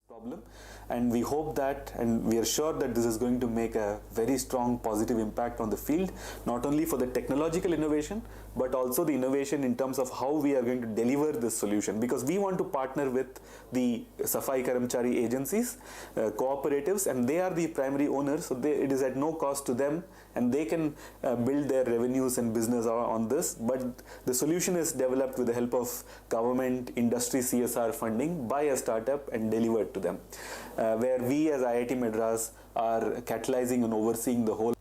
problem, and we hope that, and we are sure that this is going to make a very strong positive impact on the field, not only for the technological innovation but also the innovation in terms of how we are going to deliver this solution, because we want to partner with the Safai Karamchari agencies, cooperatives, and they are the primary owners, so it is at no cost to them, and they can build their revenues and business on this. But the solution is developed with the help of government, industry, CSR funding by a startup and delivered to them, where we as IIT Madras are catalyzing and overseeing the whole.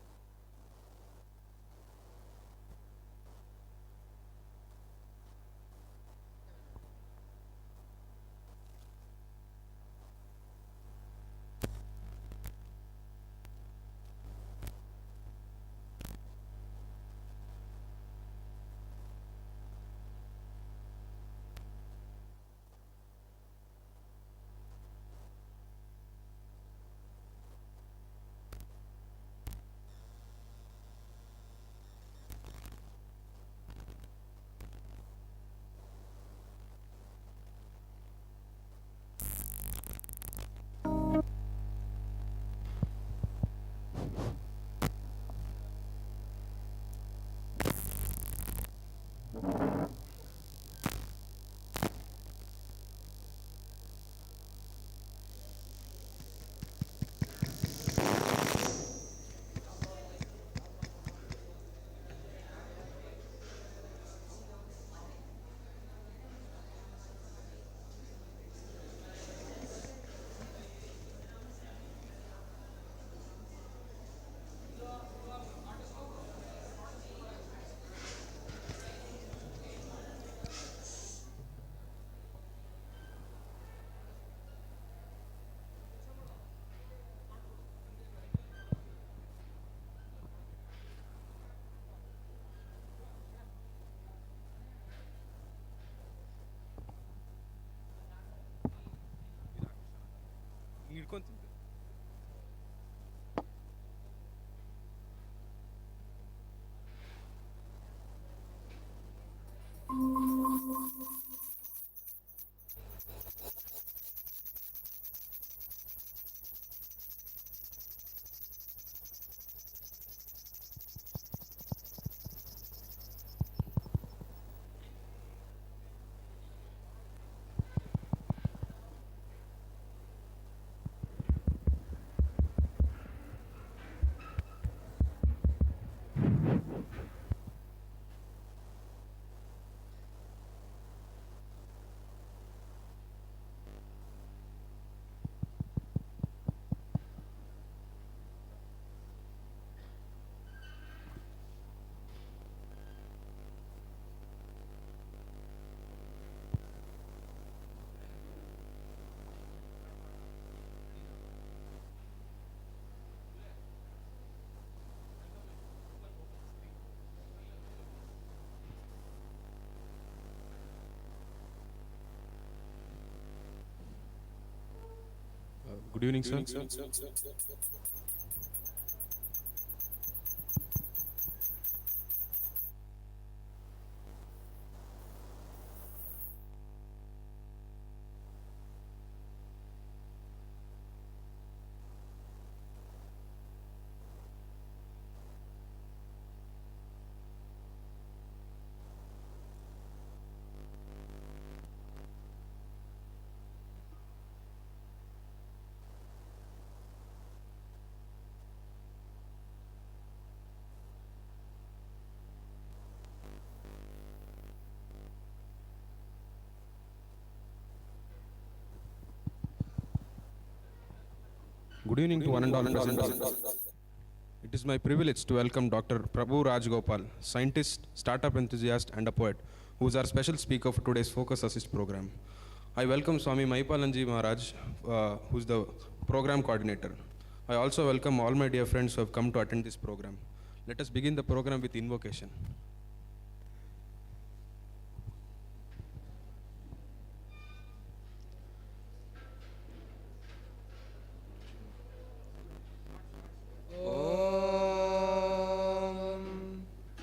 Good evening, sir. Good evening to one and all present. It is my privilege to welcome Dr. Prabhu Rajagopal, scientist, startup enthusiast, and a poet, who is our special speaker for today's Focus Assist program. I welcome Swami Maipalanji Maharaj, who is the program coordinator. I also welcome all my dear friends who have come to attend this program. Let us begin the program with invocation.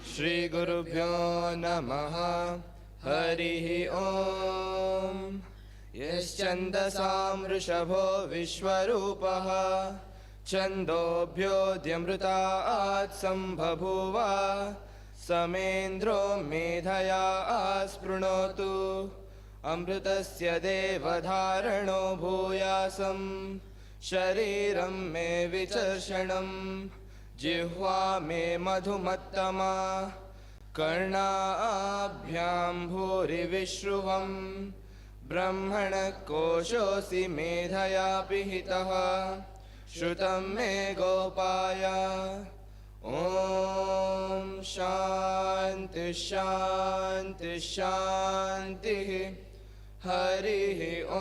Shri Gurubhyo Namaha Harihi Om यश्चन्दसां वृषभो विश्वरूपः छन्दोभ्योऽध्यमृतात् सम्बभूव समेन्द्रो मेधया स्पृणोतु अमृतस्य देवधारणो भूयासं शरीरं मे विचर्षणं जिह्वा मे मधुमत्तमा कर्णाभ्यां भूरिविश्रुवं ब्रह्मणकोशोऽसि मेधया पिहितः श्रुतं मे गोपाय ॐ शान्ति शान्ति शान्तिः हरिः ॐ.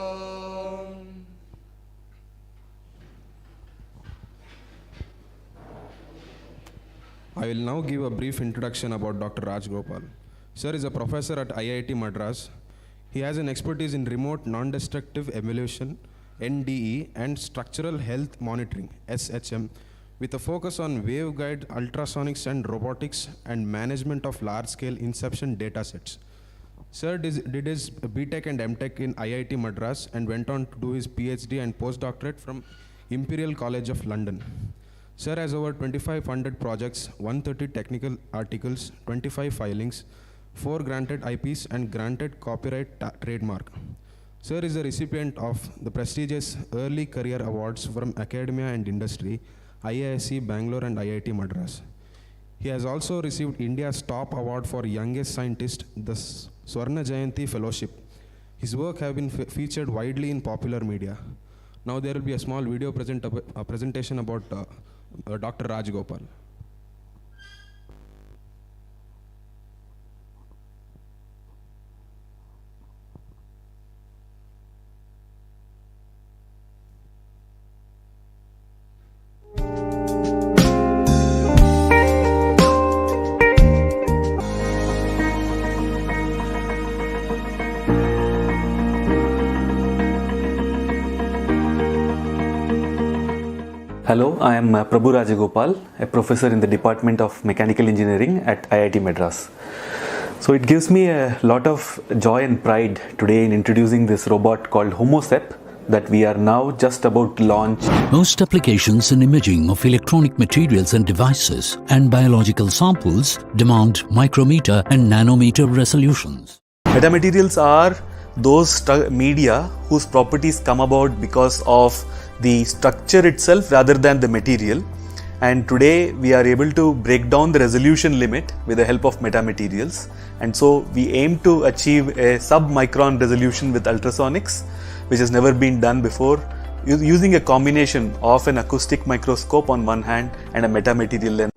I will now give a brief introduction about Dr. Rajagopal. Sir is a professor at IIT Madras. He has an expertise in remote non-destructive evaluation, NDE, and structural health monitoring, SHM, with a focus on waveguide, ultrasonics, and robotics, and management of large-scale inception datasets. Sir did his BTech and MTech in IIT Madras and went on to do his PhD and postdoctorate from Imperial College of London. Sir has over 25 funded projects, 130 technical articles, 25 filings, 4 granted IPs, and granted copyright trademark. Sir is a recipient of the prestigious Early Career Awards from academia and industry, IISc Bangalore and IIT Madras. He has also received India's top award for youngest scientist, the Swarna Jayanti Fellowship. His work have been featured widely in popular media. Now there will be a small video presentation about Dr. Rajagopal. Hello, I am Prabhu Rajagopal, a professor in the Department of Mechanical Engineering at IIT Madras. So it gives me a lot of joy and pride today in introducing this robot called HomoSep that we are now just about to launch. Most applications in imaging of electronic materials and devices and biological samples demand micrometer and nanometer resolutions. Metamaterials are those media whose properties come about because of the structure itself rather than the material, and today we are able to break down the resolution limit with the help of metamaterials, and so we aim to achieve a sub-micron resolution with ultrasonics, which has never been done before, using a combination of an acoustic microscope on one hand and a metamaterial lens.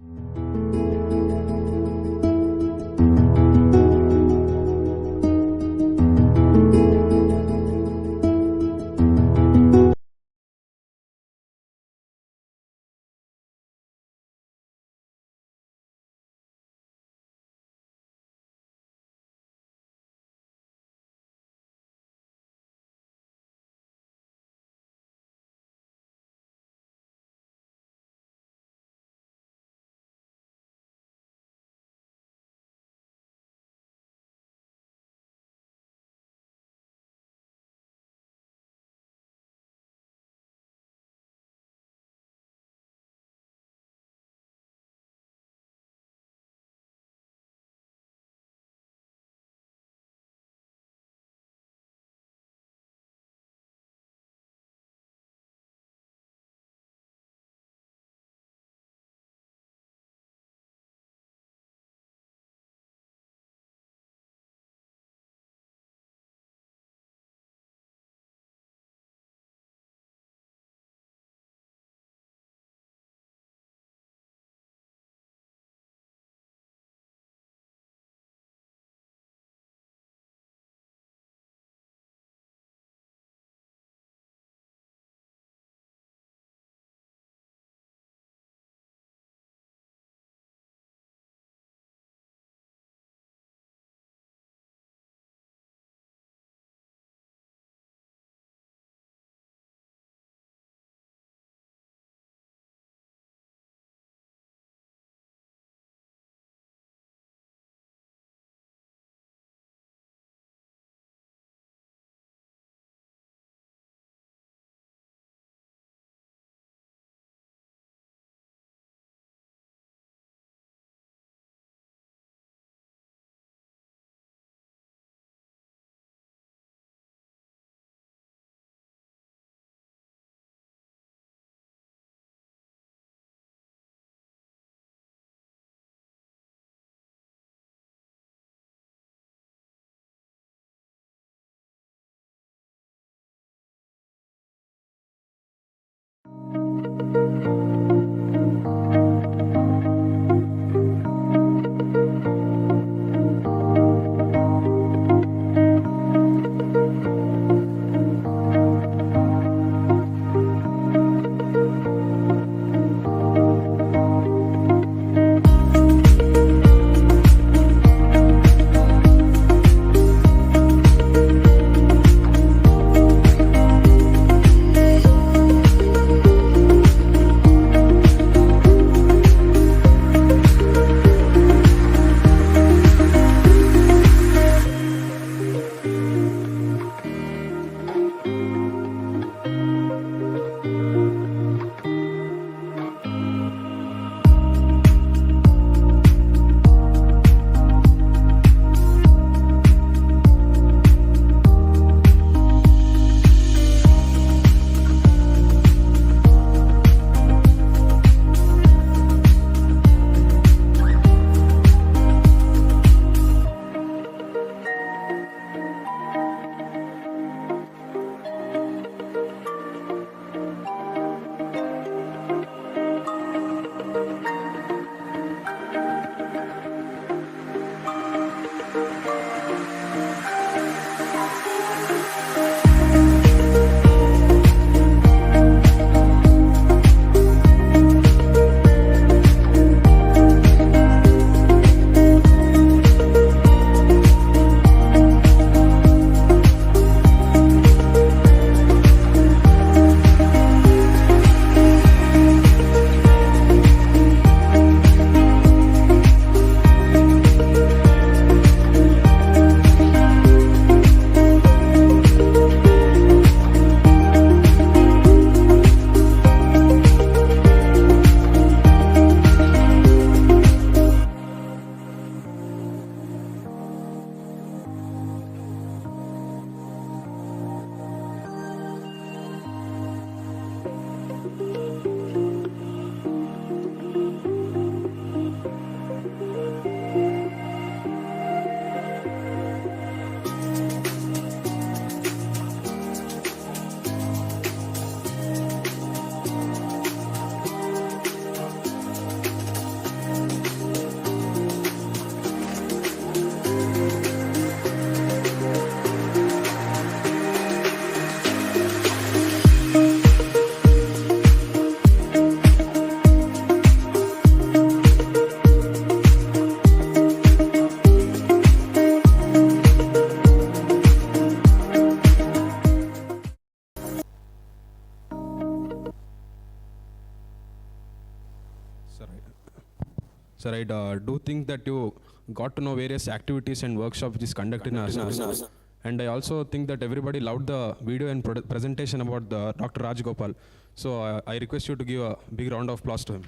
Sir, I do think that you got to know various activities and workshops which is conducted in our school. And I also think that everybody loved the video and presentation about the Dr. Rajagopal. So I request you to give a big round of applause to him.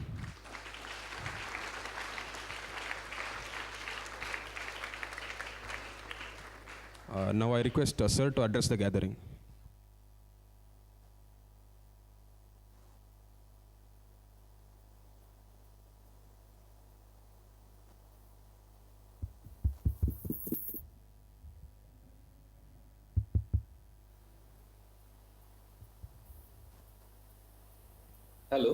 Now I request Sir to address the gathering. Hello.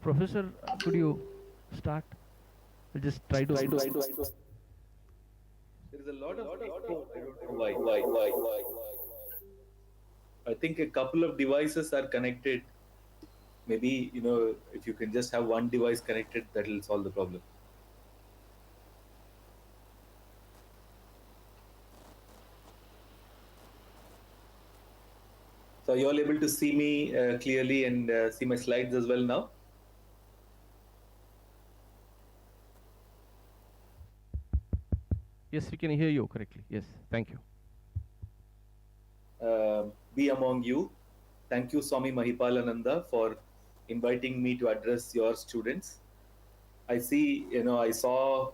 Professor, could you start? We'll just try to. There is a lot of echo. I don't know why. I think a couple of devices are connected. Maybe, if you can just have one device connected, that will solve the problem. So are you all able to see me clearly and see my slides as well now? Yes, we can hear you correctly. Yes, thank you. Be among you. Thank you, Swami Mahipalananda, for inviting me to address your students. I see, I saw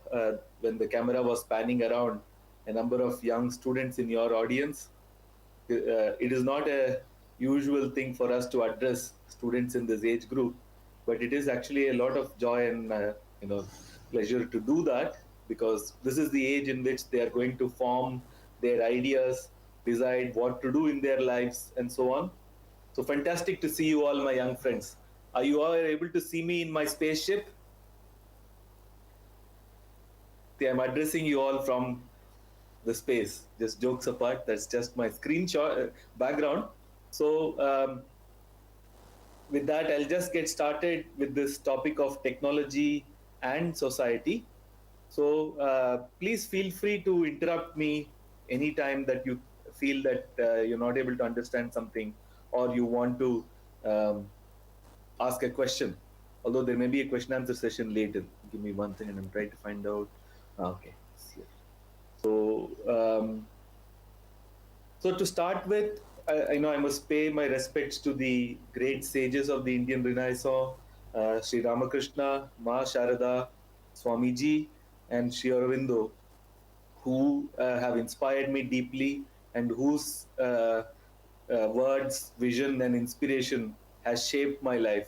when the camera was panning around a number of young students in your audience. It is not a usual thing for us to address students in this age group, but it is actually a lot of joy and pleasure to do that, because this is the age in which they are going to form their ideas, decide what to do in their lives, and so on. So fantastic to see you all, my young friends. Are you all able to see me in my spaceship? I'm addressing you all from the space. Just jokes apart, that's just my screenshot background. So with that, I'll just get started with this topic of technology and society. So please feel free to interrupt me anytime that you feel that you're not able to understand something, or you want to ask a question. Although there may be a question answer session later. Give me one thing and I'm trying to find out. Okay, it's here. So, so to start with, I must pay my respects to the great sages of the Indian Renaissance, Sri Ramakrishna, Ma Sharada, Swamiji, and Sri Aurobindo, who have inspired me deeply, and whose words, vision, and inspiration has shaped my life.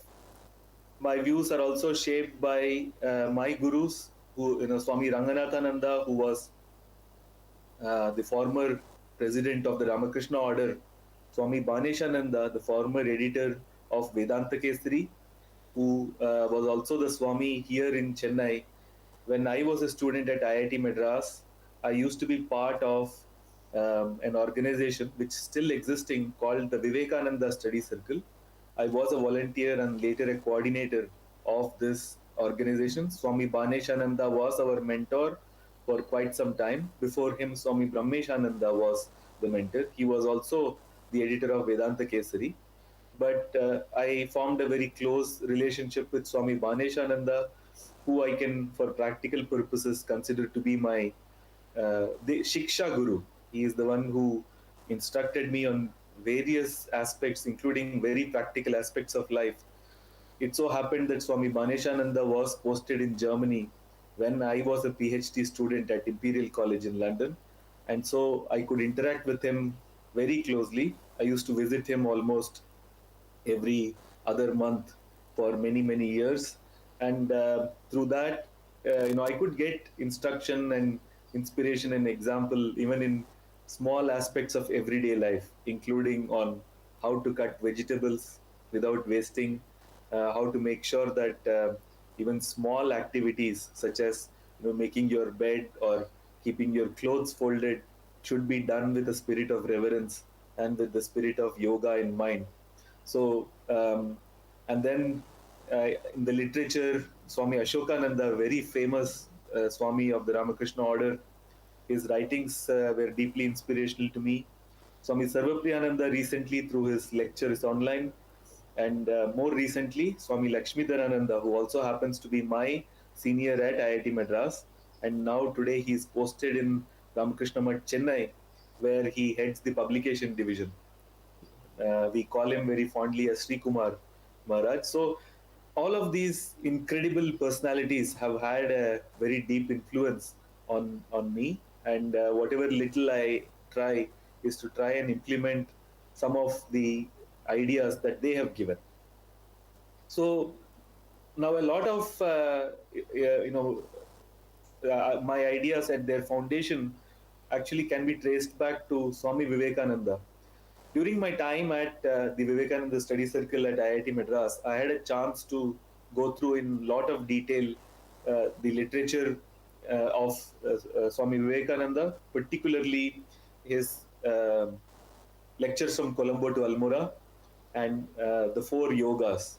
My views are also shaped by my gurus, who, Swami Ranganathananda, who was the former president of the Ramakrishna order, Swami Baneshananda, the former editor of Vedanta Kesari, who was also the Swami here in Chennai. When I was a student at IIT Madras, I used to be part of an organization which is still existing called the Vivekananda Study Circle. I was a volunteer and later a coordinator of this organization. Swami Baneshananda was our mentor for quite some time. Before him, Swami Brahmeshananda was the mentor. He was also the editor of Vedanta Kesari. But I formed a very close relationship with Swami Baneshananda, who I can, for practical purposes, consider to be my the Shiksha Guru. He is the one who instructed me on various aspects, including very practical aspects of life. It so happened that Swami Baneshananda was posted in Germany when I was a PhD student at Imperial College in London. And so I could interact with him very closely. I used to visit him almost every other month for many, many years. And through that, I could get instruction and inspiration and example even in small aspects of everyday life, including on how to cut vegetables without wasting, how to make sure that even small activities such as making your bed or keeping your clothes folded should be done with a spirit of reverence and with the spirit of yoga in mind. So, and then in the literature, Swami Ashokananda, very famous Swami of the Ramakrishna order, his writings were deeply inspirational to me. Swami Sarvapriyananda recently, through his lectures online, and more recently, Swami Lakshmidharananda, who also happens to be my senior at IIT Madras, and now today he is posted in Ramakrishna Mutt, Chennai, where he heads the publication division. We call him very fondly as Sri Kumar Maharaj. So all of these incredible personalities have had a very deep influence on me, and whatever little I try is to try and implement some of the ideas that they have given. So now a lot of my ideas at their foundation actually can be traced back to Swami Vivekananda. During my time at the Vivekananda Study Circle at IIT Madras, I had a chance to go through in lot of detail the literature of Swami Vivekananda, particularly his lectures from Colombo to Almora and the four yogas.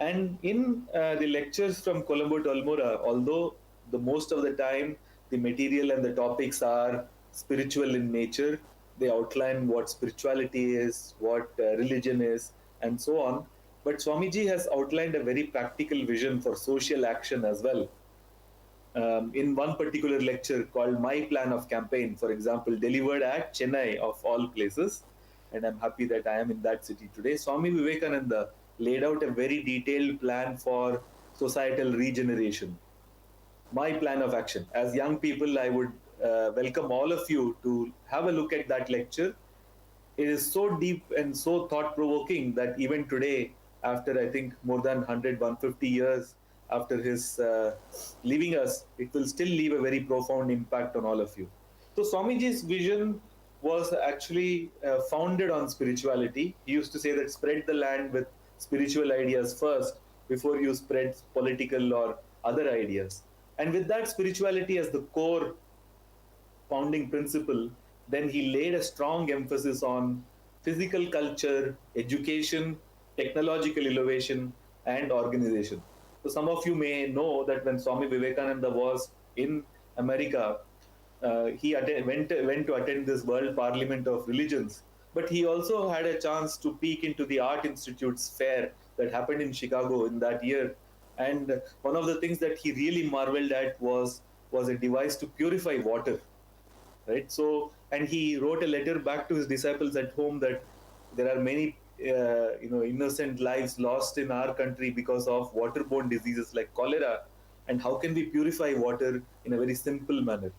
And in the lectures from Colombo to Almora, although the most of the time the material and the topics are spiritual in nature, they outline what spirituality is, what religion is, and so on. But Swamiji has outlined a very practical vision for social action as well. In one particular lecture called My Plan of Campaign, for example, delivered at Chennai of all places, and I'm happy that I am in that city today, Swami Vivekananda laid out a very detailed plan for societal regeneration. My plan of action. As young people, I would welcome all of you to have a look at that lecture. It is so deep and so thought-provoking that even today, after I think more than 100, 150 years after his leaving us, it will still leave a very profound impact on all of you. So Swamiji's vision was actually founded on spirituality. He used to say that spread the land with spiritual ideas first before you spread political or other ideas. And with that spirituality as the core founding principle, then he laid a strong emphasis on physical culture, education, technological innovation, and organization. So some of you may know that when Swami Vivekananda was in America, he went to attend this World Parliament of Religions, but he also had a chance to peek into the Art Institute's fair that happened in Chicago in that year. And one of the things that he really marveled at was a device to purify water, right? So, and he wrote a letter back to his disciples at home that there are many innocent lives lost in our country because of waterborne diseases like cholera, and how can we purify water in a very simple manner.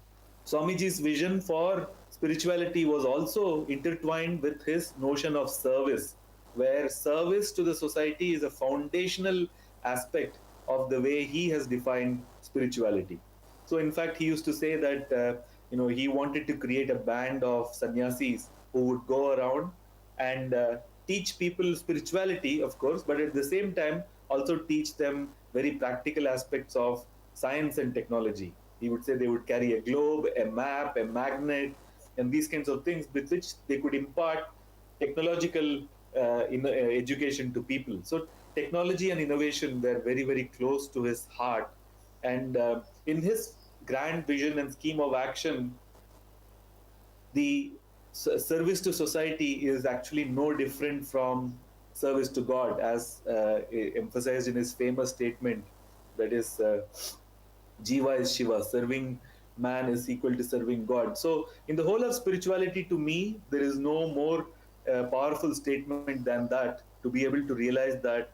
Swamiji's vision for spirituality was also intertwined with his notion of service, where service to the society is a foundational aspect of the way he has defined spirituality. So in fact, he used to say that he wanted to create a band of sannyasis who would go around and teach people spirituality, of course, but at the same time also teach them very practical aspects of science and technology. He would say they would carry a globe, a map, a magnet, and these kinds of things with which they could impart technological education to people. So technology and innovation were very, very close to his heart. And in his grand vision and scheme of action, the service to society is actually no different from service to God, as emphasized in his famous statement, that is, Jiva is Shiva, serving man is equal to serving God. So in the whole of spirituality, to me, there is no more powerful statement than that, to be able to realize that,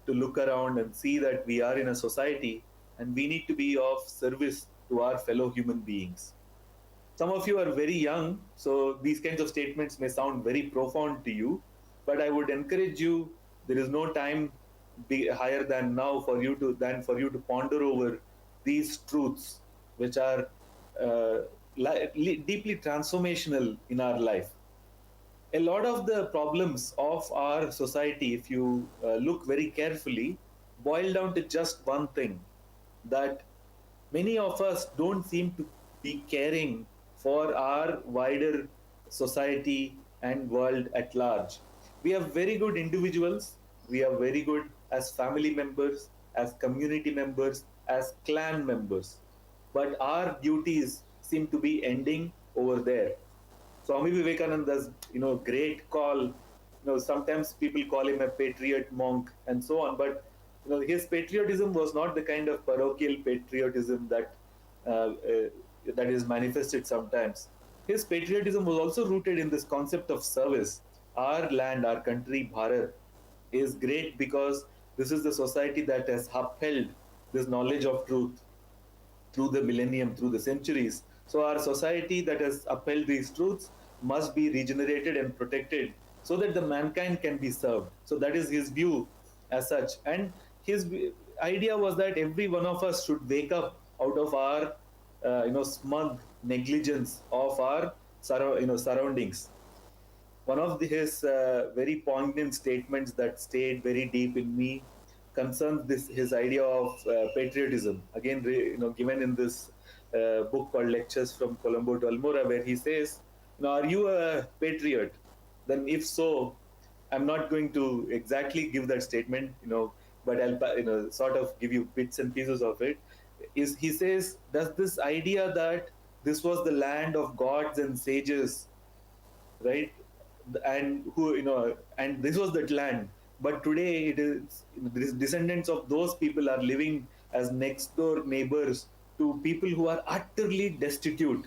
to look around and see that we are in a society and we need to be of service to our fellow human beings. Some of you are very young, so these kinds of statements may sound very profound to you, but I would encourage you, there is no time higher than now for you to ponder over these truths, which are deeply transformational in our life. A lot of the problems of our society, if you look very carefully, boil down to just one thing, that many of us don't seem to be caring for our wider society and world at large. We are very good individuals, we are very good as family members, as community members, as clan members. But our duties seem to be ending over there. Swami Vivekananda's, great call, sometimes people call him a patriot monk and so on, but his patriotism was not the kind of parochial patriotism that is manifested sometimes. His patriotism was also rooted in this concept of service. Our land, our country, Bharat, is great because this is the society that has upheld this knowledge of truth through the millennium, through the centuries. So our society that has upheld these truths must be regenerated and protected so that the mankind can be served. So that is his view as such. And his idea was that every one of us should wake up out of our smug negligence of our surroundings. One of his very poignant statements that stayed very deep in me concerns this his idea of patriotism. Again, given in this book called Lectures from Colombo to Almora, where he says, "Are you a patriot? Then, if so, I'm not going to exactly give that statement, but I'll sort of give you bits and pieces of it." Is he says, does this idea that this was the land of gods and sages, right? And and this was that land, but today it is the descendants of those people are living as next door neighbors to people who are utterly destitute.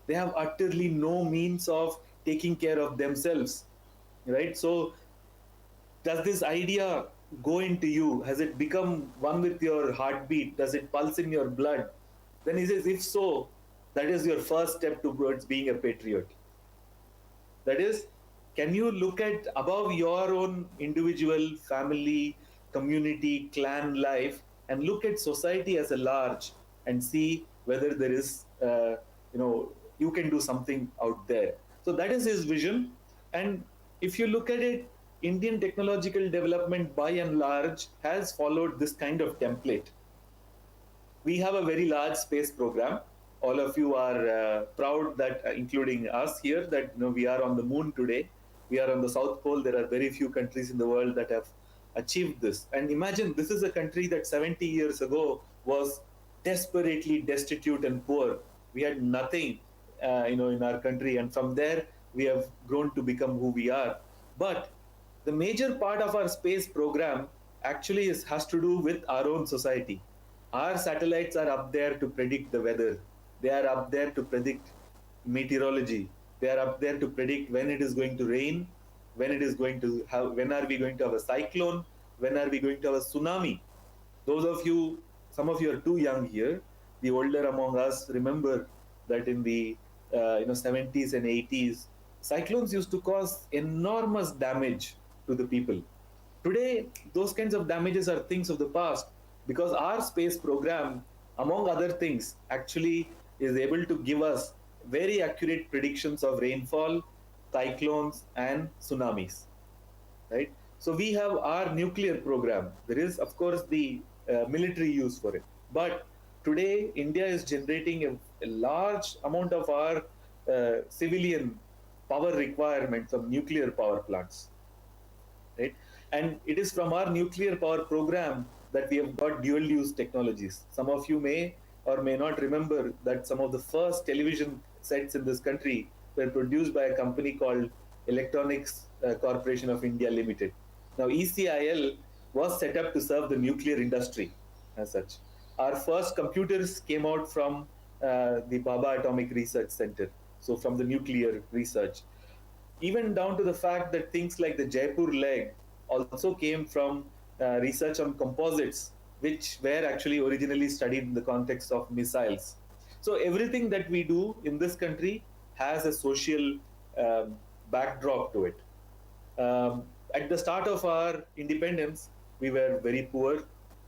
They have utterly no means of taking care of themselves, right? So does this idea go into you? Has it become one with your heartbeat? Does it pulse in your blood? Then he says, if so, that is your first step towards being a patriot. That is, can you look at above your own individual, family, community, clan life and look at society as a large and see whether there is, you can do something out there. So that is his vision. And if you look at it, Indian technological development by and large has followed this kind of template. We have a very large space program. All of you are proud that, including us here, that we are on the moon today. We are on the South Pole. There are very few countries in the world that have achieved this. And imagine this is a country that 70 years ago was desperately destitute and poor. We had nothing, in our country, and from there we have grown to become who we are. But the major part of our space program actually has to do with our own society. Our satellites are up there to predict the weather. They are up there to predict meteorology. They are up there to predict when it is going to rain, when are we going to have a cyclone, when are we going to have a tsunami. Some of you are too young here. The older among us remember that in the 70s and 80s, cyclones used to cause enormous damage to the people. Today, those kinds of damages are things of the past because our space program, among other things, actually is able to give us very accurate predictions of rainfall, cyclones, and tsunamis, right? So we have our nuclear program. There is, of course, the military use for it. But today, India is generating a large amount of our civilian power requirements of nuclear power plants, right? And it is from our nuclear power program that we have got dual use technologies. Some of you may or may not remember that some of the first television sets in this country were produced by a company called Electronics Corporation of India Limited. Now, ECIL was set up to serve the nuclear industry as such. Our first computers came out from the Bhabha Atomic Research Center, so from the nuclear research. Even down to the fact that things like the Jaipur leg also came from research on composites, which were actually originally studied in the context of missiles. So everything that we do in this country has a social backdrop to it. At the start of our independence, we were very poor.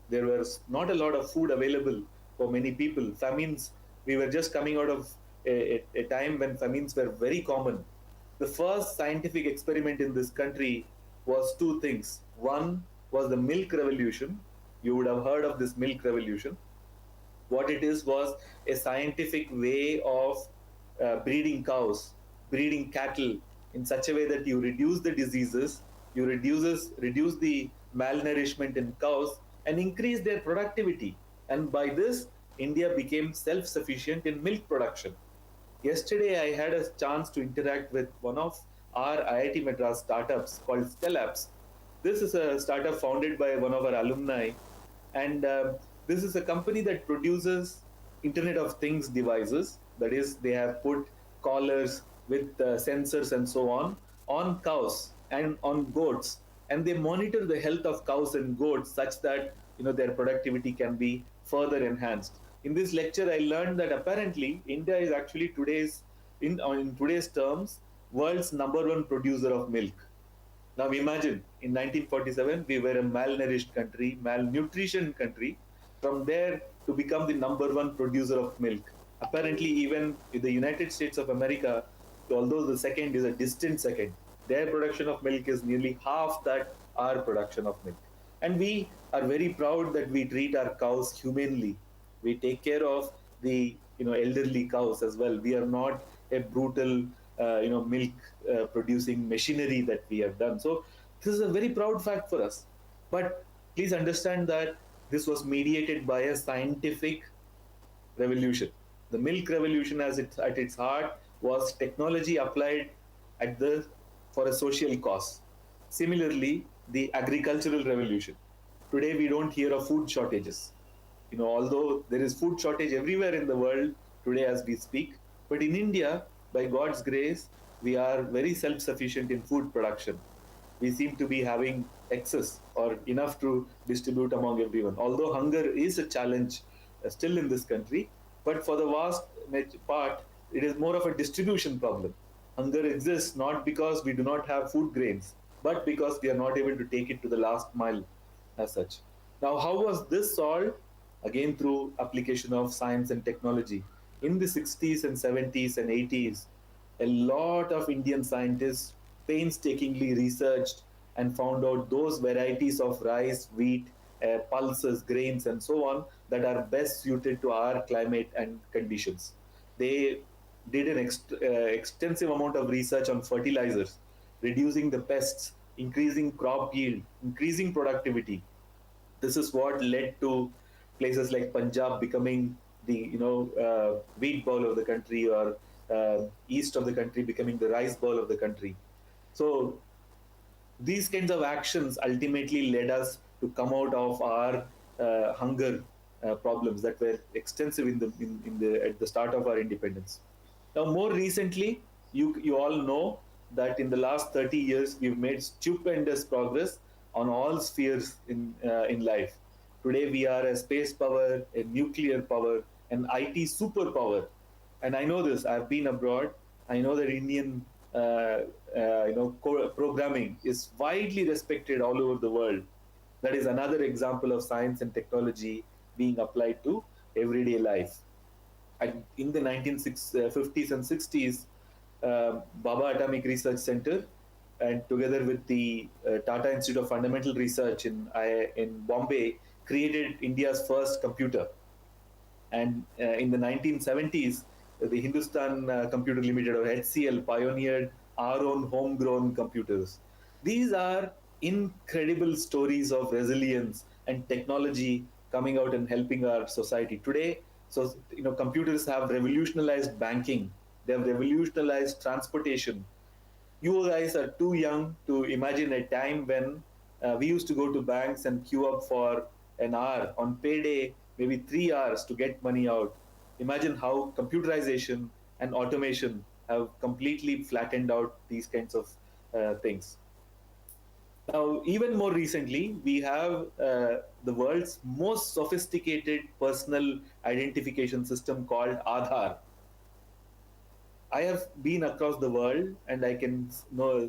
There was not a lot of food available for many people. Famines, we were just coming out of a time when famines were very common. The first scientific experiment in this country was two things. One was the milk revolution. You would have heard of this milk revolution. What it is was a scientific way of breeding cows, breeding cattle in such a way that you reduce the diseases, you reduce the malnourishment in cows, and increase their productivity. And by this, India became self-sufficient in milk production. Yesterday, I had a chance to interact with one of our IIT Madras startups called Stellabs. This is a startup founded by one of our alumni, and this is a company that produces Internet of Things devices. That is, they have put collars with sensors and so on cows and on goats, and they monitor the health of cows and goats such that their productivity can be further enhanced. In this lecture, I learned that apparently India is actually in today's terms, world's number one producer of milk. Now imagine, in 1947, we were a malnourished country, malnutrition country. From there to become the number one producer of milk. Apparently, even in the United States of America, although the second is a distant second, their production of milk is nearly half that our production of milk. And we are very proud that we treat our cows humanely. We take care of the elderly cows as well. We are not a brutal milk producing machinery that we have done. So this is a very proud fact for us. But please understand that this was mediated by a scientific revolution. The milk revolution, at its heart, was technology applied for a social cause. Similarly, the agricultural revolution. Today, we don't hear of food shortages. Although there is food shortage everywhere in the world today as we speak, but in India, by God's grace, we are very self-sufficient in food production. We seem to be having excess or enough to distribute among everyone. Although hunger is a challenge still in this country, but for the vast part, it is more of a distribution problem. Hunger exists not because we do not have food grains, but because we are not able to take it to the last mile as such. Now, how was this solved? Again, through application of science and technology. In the 60s and 70s and 80s, a lot of Indian scientists painstakingly researched and found out those varieties of rice, wheat, pulses, grains, and so on that are best suited to our climate and conditions. They did an extensive amount of research on fertilizers, reducing the pests, increasing crop yield, increasing productivity. This is what led to places like Punjab becoming the wheat bowl of the country, or east of the country becoming the rice bowl of the country. So these kinds of actions ultimately led us to come out of our hunger problems that were extensive at the start of our independence. Now, more recently, you all know that in the last 30 years we've made stupendous progress on all spheres in life. Today we are a space power, a nuclear power, an IT superpower. And I know this. I've been abroad. I know that Indian programming is widely respected all over the world. That is another example of science and technology being applied to everyday life. And in the 1950s and 60s, Baba Atomic Research Center, and together with the Tata Institute of Fundamental Research in Bombay, created India's first computer. And in the 1970s, the Hindustan Computer Limited, or HCL, pioneered our own homegrown computers. These are incredible stories of resilience and technology coming out and helping our society today. So, computers have revolutionized banking. They have revolutionized transportation. You guys are too young to imagine a time when we used to go to banks and queue up for an hour on payday, maybe 3 hours to get money out. Imagine how computerization and automation have completely flattened out these kinds of things. Now, even more recently, we have the world's most sophisticated personal identification system called Aadhaar. I have been across the world, and I can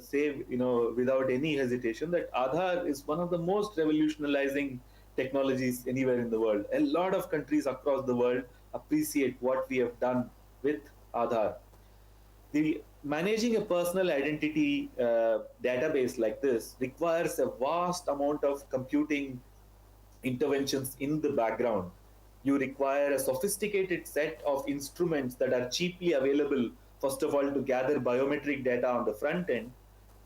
say, without any hesitation, that Aadhaar is one of the most revolutionizing technologies anywhere in the world. A lot of countries across the world appreciate what we have done with Aadhaar. Managing a personal identity database like this requires a vast amount of computing interventions in the background. you require a sophisticated set of instruments that are cheaply available, first of all, to gather biometric data on the front end.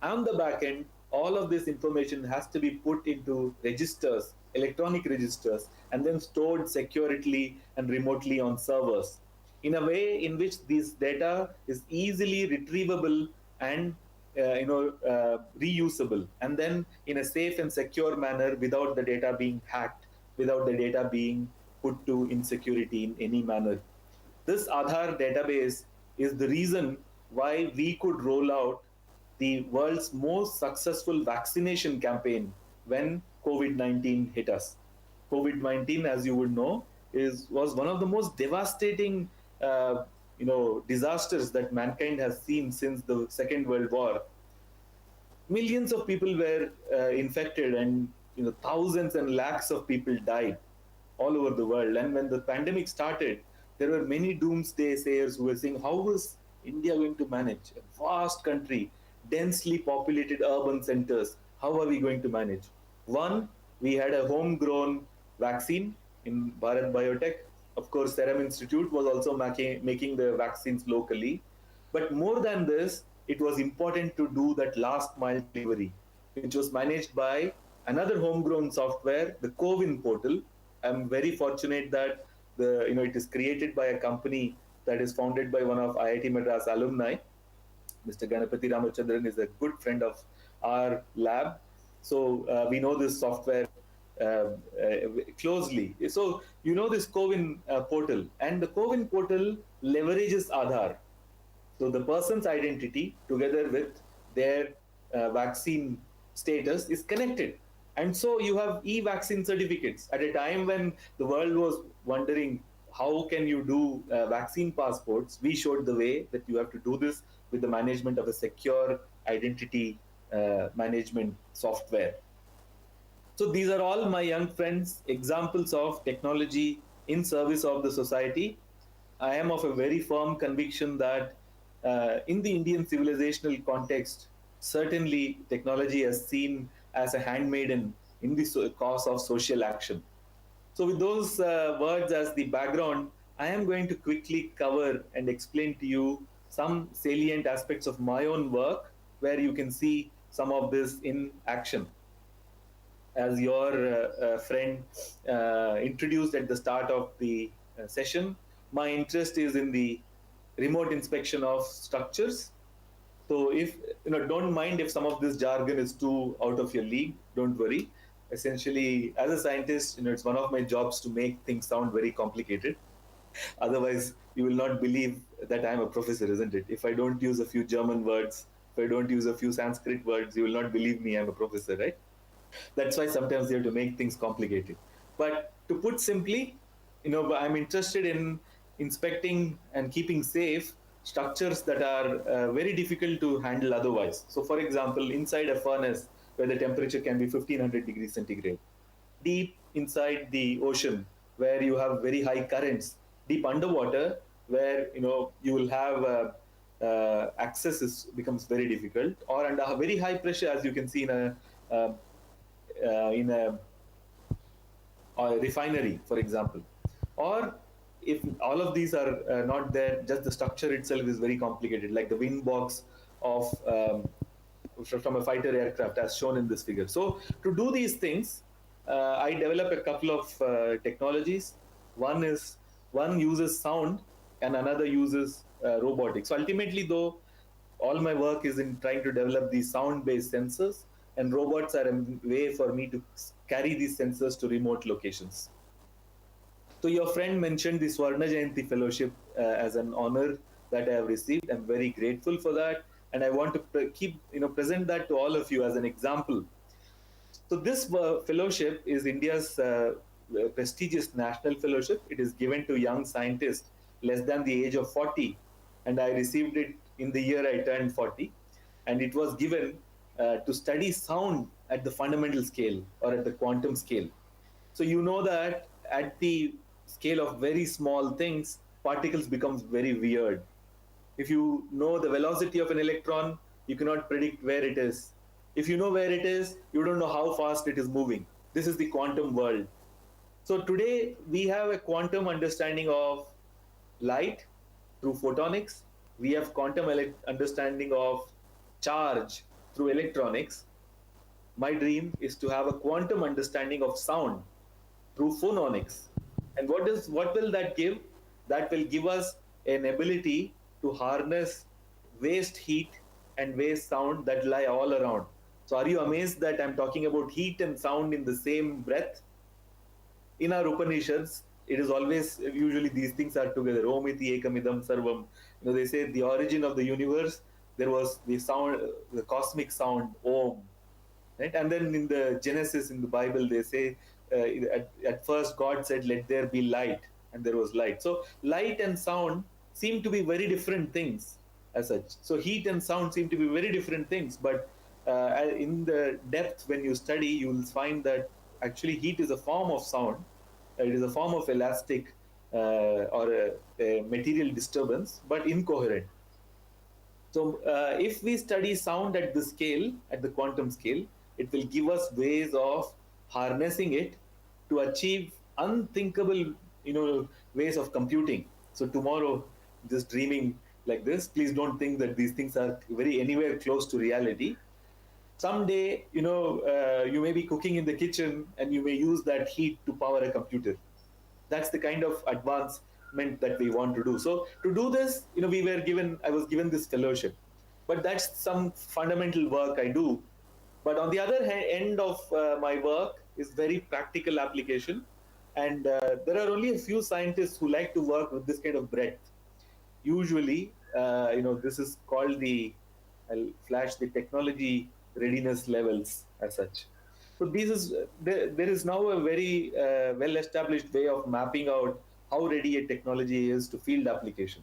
On the back end, all of this information has to be put into registers, electronic registers, and then stored securely and remotely on servers in a way in which this data is easily retrievable and reusable, and then in a safe and secure manner without the data being hacked, without the data being put to insecurity in any manner. This Aadhaar database is the reason why we could roll out the world's most successful vaccination campaign when COVID-19 hit us. COVID-19, as you would know, was one of the most devastating disasters that mankind has seen since the Second World War. Millions of people were infected, and thousands and lakhs of people died all over the world. And when the pandemic started, there were many doomsday sayers who were saying, how is India going to manage a vast country, densely populated urban centers? How are we going to manage? One, we had a homegrown vaccine in Bharat Biotech. Of course, Serum Institute was also making the vaccines locally. But more than this, it was important to do that last mile delivery, which was managed by another homegrown software, the CoWIN portal. I'm very fortunate that it is created by a company that is founded by one of IIT Madras alumni. Mr. Ganapati Ramachandran is a good friend of our lab. So we know this software closely. So this CoWIN portal, and the CoWIN portal leverages Aadhaar. So the person's identity together with their vaccine status is connected. And so you have e-vaccine certificates. At a time when the world was wondering how can you do vaccine passports, we showed the way that you have to do this with the management of a secure identity management software. So these are all, my young friends, examples of technology in service of the society. I am of a very firm conviction that in the Indian civilizational context, certainly technology is seen as a handmaiden in the cause of social action. So with those words as the background, I am going to quickly cover and explain to you some salient aspects of my own work where you can see some of this in action. As your friend introduced at the start of the session, my interest is in the remote inspection of structures. So if don't mind if some of this jargon is too out of your league, don't worry. Essentially, as a scientist, it's one of my jobs to make things sound very complicated. Otherwise, you will not believe that I'm a professor, isn't it? If I don't use a few German words, if I don't use a few Sanskrit words, you will not believe me I'm a professor, right? That's why sometimes you have to make things complicated. But to put simply, I'm interested in inspecting and keeping safe structures that are very difficult to handle otherwise. So for example, inside a furnace where the temperature can be 1500 degrees centigrade, deep inside the ocean where you have very high currents, deep underwater where you will have access becomes very difficult, or under very high pressure, as you can see in a refinery, for example. Or if all of these are not there, just the structure itself is very complicated, like the wind box of from a fighter aircraft as shown in this figure. So to do these things, I developed a couple of technologies. One uses sound and another uses robotics. So ultimately, though, all my work is in trying to develop these sound-based sensors, and robots are a way for me to carry these sensors to remote locations. So your friend mentioned the Swarna Jayanti Fellowship as an honor that I have received. I'm very grateful for that, and I want to present that to all of you as an example. So this fellowship is India's prestigious national fellowship. It is given to young scientists less than the age of 40, and I received it in the year I turned 40, and it was given to study sound at the fundamental scale or at the quantum scale. So you know that at the scale of very small things, particles becomes very weird. If you know the velocity of an electron, you cannot predict where it is. If you know where it is, you don't know how fast it is moving. This is the quantum world. So today we have a quantum understanding of light through photonics. We have quantum understanding of charge through electronics. My dream is to have a quantum understanding of sound through phononics. And what will that give? That will give us an ability to harness waste heat and waste sound that lie all around. So are you amazed that I'm talking about heat and sound in the same breath? In our Upanishads, it is always, usually these things are together. Om iti ekamidam sarvam. They say the origin of the universe, there was the sound, the cosmic sound, Om. Right? And then in the Genesis, in the Bible, they say, at first God said, let there be light, and there was light. So light and sound seem to be very different things as such. So heat and sound seem to be very different things, but in the depth, when you study, you will find that actually heat is a form of sound. It is a form of elastic or a material disturbance, but incoherent. So if we study sound at the scale, at the quantum scale, it will give us ways of harnessing it to achieve unthinkable, ways of computing. So tomorrow, just dreaming like this, please don't think that these things are very anywhere close to reality. Someday, you may be cooking in the kitchen and you may use that heat to power a computer. That's the kind of advancement that we want to do. So to do this, I was given this fellowship, but that's some fundamental work I do. But on the other end of my work is very practical application. And there are only a few scientists who like to work with this kind of breadth. Usually, this is called I'll flash the technology readiness levels as such. So there is now a very well-established way of mapping out how ready a technology is to field application.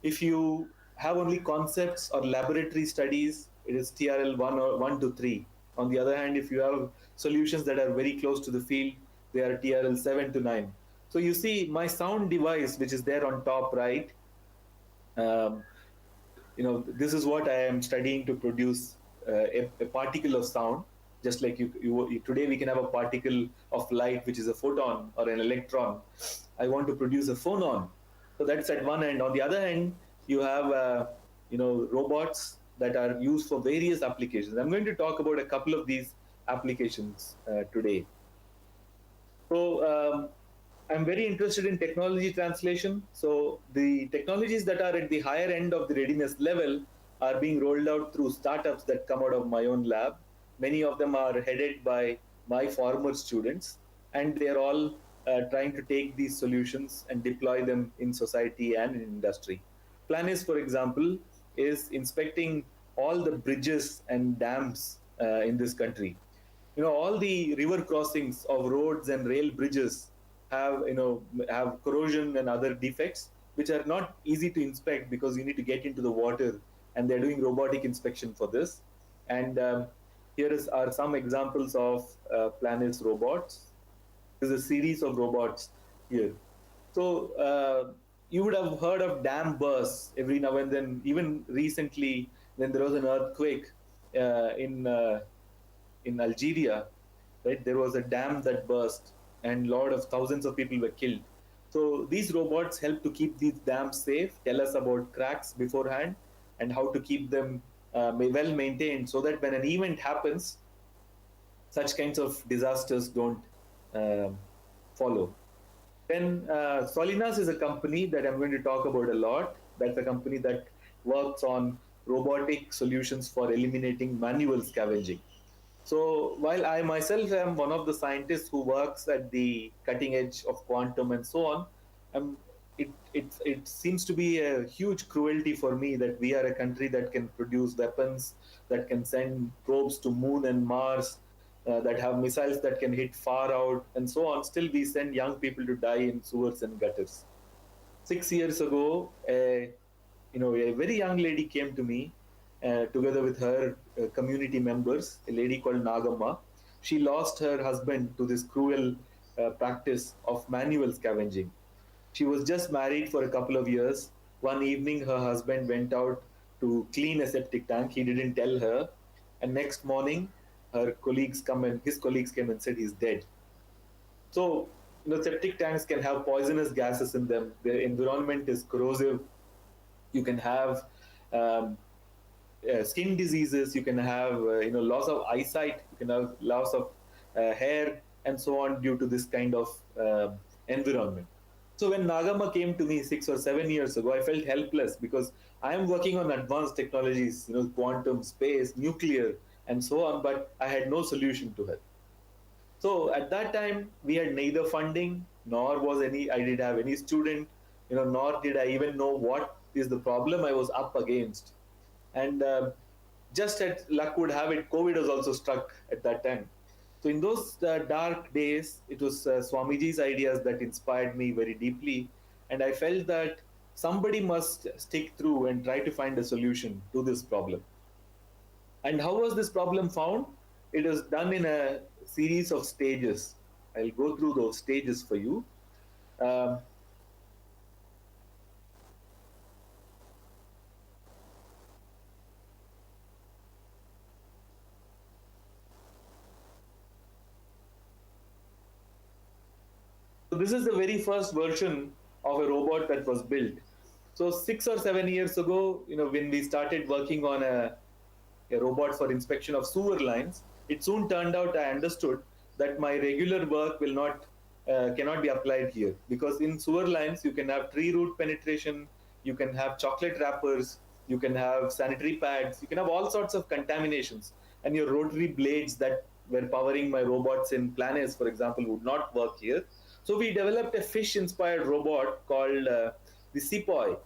If you have only concepts or laboratory studies, it is TRL 1 to 3. On the other hand, if you have solutions that are very close to the field, they are TRL 7 to 9. So you see my sound device, which is there on top right, um, this is what I am studying to produce a particle of sound. Just like today we can have a particle of light, which is a photon or an electron. I want to produce a phonon. So that's at one end. On the other hand, you have robots that are used for various applications. I'm going to talk about a couple of these applications today. So I'm very interested in technology translation. So the technologies that are at the higher end of the readiness level are being rolled out through startups that come out of my own lab. Many of them are headed by my former students, and they are all trying to take these solutions and deploy them in society and in industry. Planis, for example, is inspecting all the bridges and dams in this country. All the river crossings of roads and rail bridges have corrosion and other defects, which are not easy to inspect because you need to get into the water, and they're doing robotic inspection for this. And are some examples of Planis robots. There's a series of robots here. So you would have heard of dam bursts every now and then. Even recently, when there was an earthquake in Algeria, right? There was a dam that burst, and thousands of people were killed. So these robots help to keep these dams safe, tell us about cracks beforehand, and how to keep them well maintained, so that when an event happens, such kinds of disasters don't follow. Then Solinas is a company that I'm going to talk about a lot. That's a company that works on robotic solutions for eliminating manual scavenging. So while I myself am one of the scientists who works at the cutting edge of quantum and so on, it seems to be a huge cruelty for me that we are a country that can produce weapons, that can send probes to Moon and Mars, that have missiles that can hit far out and so on. Still, we send young people to die in sewers and gutters. 6 years ago, a very young lady came to me together with her community members, a lady called Nagamma. She lost her husband to this cruel practice of manual scavenging. She was just married for a couple of years. One evening, her husband went out to clean a septic tank. He didn't tell her. And next morning, his colleagues came and said he's dead. So septic tanks can have poisonous gases in them. The environment is corrosive. You can have skin diseases. You can have loss of eyesight. You can have loss of hair and so on due to this kind of environment. So when Nagama came to me 6 or 7 years ago, I felt helpless because I am working on advanced technologies, quantum, space, nuclear, and so on, but I had no solution to it. So at that time, we had neither funding nor I did have any student, nor did I even know what is the problem I was up against. And just as luck would have it, COVID was also struck at that time. So in those dark days, it was Swamiji's ideas that inspired me very deeply. And I felt that somebody must stick through and try to find a solution to this problem. And how was this problem found? It was done in a series of stages. I'll go through those stages for you. So this is the very first version of a robot that was built. So 6 or 7 years ago, when we started working on a robot for inspection of sewer lines, it soon turned out I understood that my regular work cannot be applied here, because in sewer lines you can have tree root penetration, you can have chocolate wrappers, you can have sanitary pads, you can have all sorts of contaminations, and your rotary blades that were powering my robots in Planes, for example, would not work here. So we developed a fish-inspired robot called the Sepoy.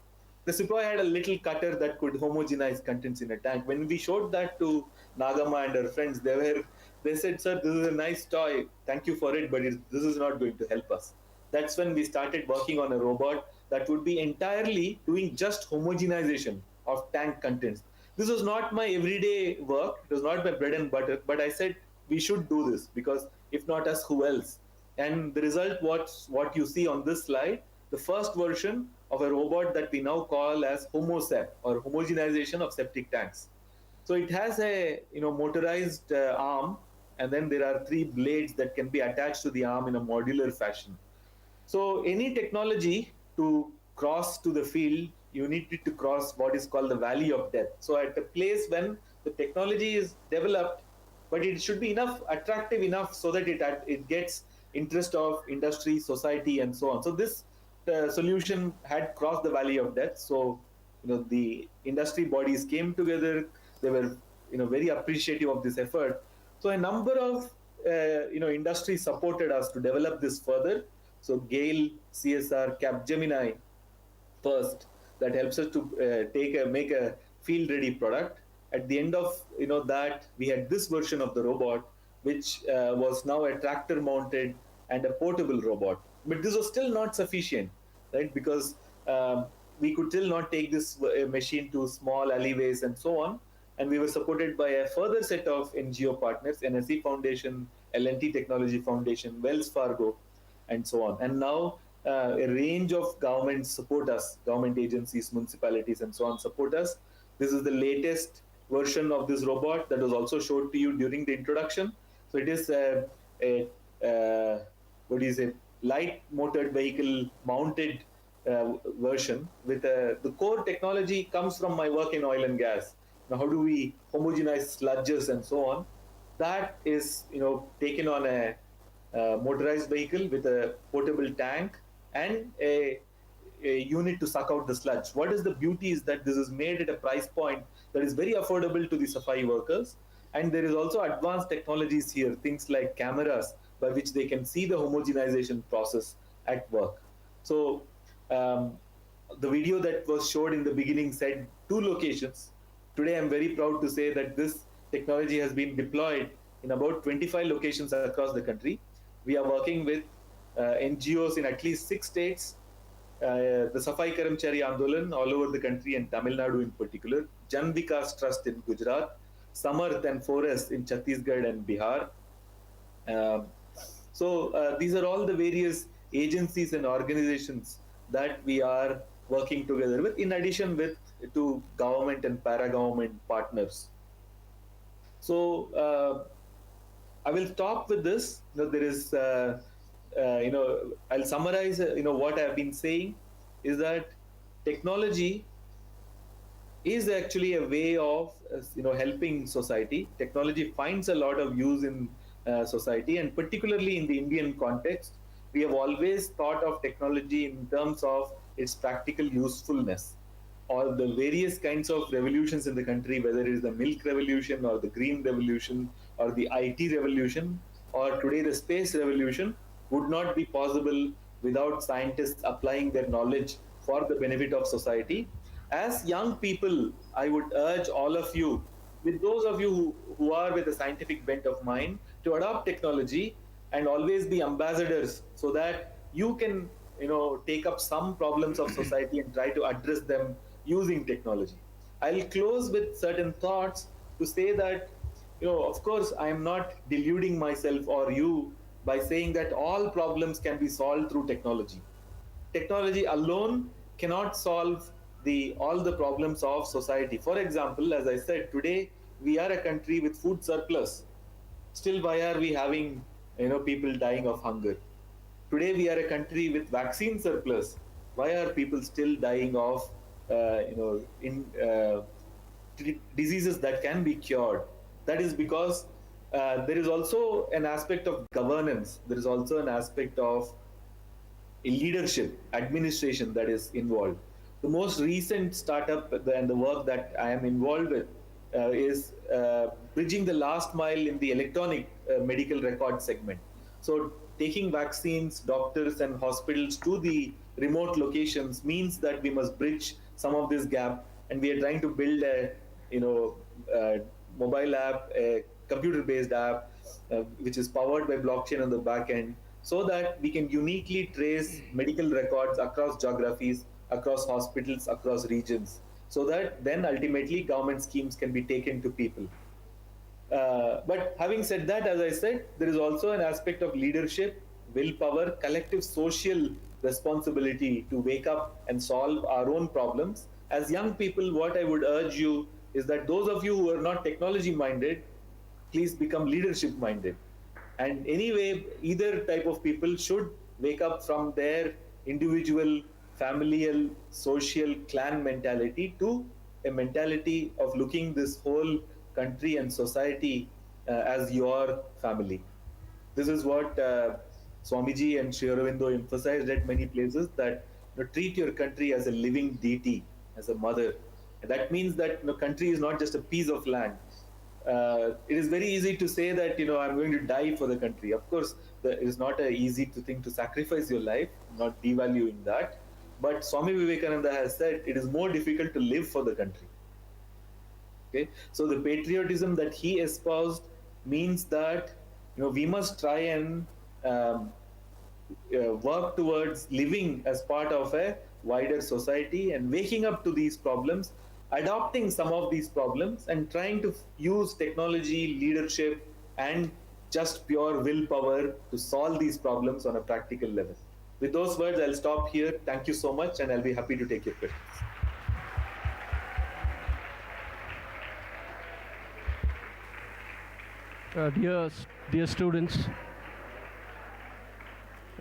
The Sepoy had a little cutter that could homogenize contents in a tank. When we showed that to Nagama and her friends, they said, "Sir, this is a nice toy. Thank you for it, but this is not going to help us." That's when we started working on a robot that would be entirely doing just homogenization of tank contents. This was not my everyday work. It was not my bread and butter, but I said we should do this, because if not us, who else? And the result was what you see on this slide, the first version of a robot that we now call as HomoSep, or homogenization of septic tanks. So it has a motorized arm, and then there are 3 blades that can be attached to the arm in a modular fashion. So any technology to cross to the field, you need it to cross what is called the valley of death. So at a place when the technology is developed, but it should be attractive enough so that it gets interest of industry, society, and so on. So this solution had crossed the valley of death. So the industry bodies came together. They were very appreciative of this effort. So a number of industries supported us to develop this further. So Gale, CSR, Capgemini first, that helps us to make a field ready product. At the end of that, we had this version of the robot, which was now a tractor mounted and a portable robot. But this was still not sufficient, right? Because we could still not take this machine to small alleyways and so on. And we were supported by a further set of NGO partners, NSE Foundation, L&T Technology Foundation, Wells Fargo, and so on. And now a range of governments support us, government agencies, municipalities, and so on support us. This is the latest version of this robot that was also showed to you during the introduction. So it is a light motored vehicle mounted version with the core technology comes from my work in oil and gas. Now, how do we homogenize sludges and so on? That is, taken on a motorized vehicle with a portable tank and a unit to suck out the sludge. What is the beauty is that this is made at a price point that is very affordable to the Safai workers. And there is also advanced technologies here, things like cameras by which they can see the homogenization process at work. So the video that was showed in the beginning said 2 locations. Today, I'm very proud to say that this technology has been deployed in about 25 locations across the country. We are working with NGOs in at least 6 states, the Safai Karamchari Andolan all over the country and Tamil Nadu in particular, Jan Vikas Trust in Gujarat, Samarth and Forest in Chhattisgarh and Bihar. So these are all the various agencies and organizations that we are working together with, in addition to government and para-government partners. So I will stop with this. There is I'll summarize, what I've been saying is that technology is actually a way of helping society. Technology finds a lot of use in society, and particularly in the Indian context, we have always thought of technology in terms of its practical usefulness, or the various kinds of revolutions in the country, whether it is the milk revolution or the green revolution or the IT revolution or today the space revolution, would not be possible without scientists applying their knowledge for the benefit of society. As young people, I would urge all of you, with those of you who are with a scientific bent of mind, to adopt technology and always be ambassadors, so that you can take up some problems of society and try to address them using technology. I'll close with certain thoughts to say that, of course, I am not deluding myself or you by saying that all problems can be solved through technology. Technology alone cannot solve all the problems of society. For example, as I said, today we are a country with food surplus. Still, why are we having people dying of hunger? Today we are a country with vaccine surplus. Why are people still dying of diseases that can be cured? That is because there is also an aspect of governance. There is also an aspect of leadership, administration that is involved. The most recent startup and the work that I am involved with is bridging the last mile in the electronic medical record segment. So taking vaccines, doctors and hospitals to the remote locations means that we must bridge some of this gap, and we are trying to build a mobile app, a computer-based app, which is powered by blockchain on the back end, so that we can uniquely trace medical records across geographies, across hospitals, across regions, so that then ultimately government schemes can be taken to people. But having said that, as I said, there is also an aspect of leadership, willpower, collective social responsibility to wake up and solve our own problems. As young people, what I would urge you is that those of you who are not technology minded, please become leadership minded. And anyway, either type of people should wake up from their individual, familial, social, clan mentality to a mentality of looking this whole country and society as your family. This is what Swamiji and Sri Aurobindo emphasized at many places, that treat your country as a living deity, as a mother. And that means that country is not just a piece of land. It is very easy to say that I'm going to die for the country. Of course, it is not an easy thing to sacrifice your life, not devaluing that. But Swami Vivekananda has said it is more difficult to live for the country. Okay, so the patriotism that he espoused means that we must try and work towards living as part of a wider society and waking up to these problems, adopting some of these problems, and trying to use technology, leadership, and just pure willpower to solve these problems on a practical level. With those words, I'll stop here. Thank you so much, and I'll be happy to take your questions.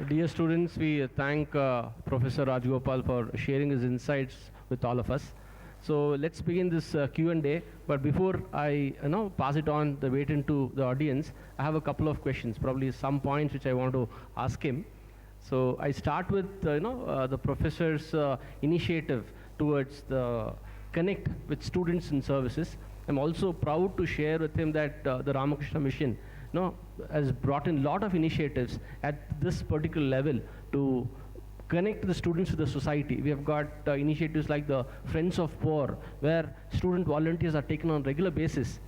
Dear students, we thank Professor Rajagopal for sharing his insights with all of us. So let's begin this Q&A. But before I pass it on the baton to the audience, I have a couple of questions, probably some points which I want to ask him. So I start with the professor's initiative towards the connect with students and services. I'm also proud to share with him that the Ramakrishna Mission has brought in a lot of initiatives at this particular level to connect the students with the society. We have got initiatives like the Friends of Poor, where student volunteers are taken on a regular basis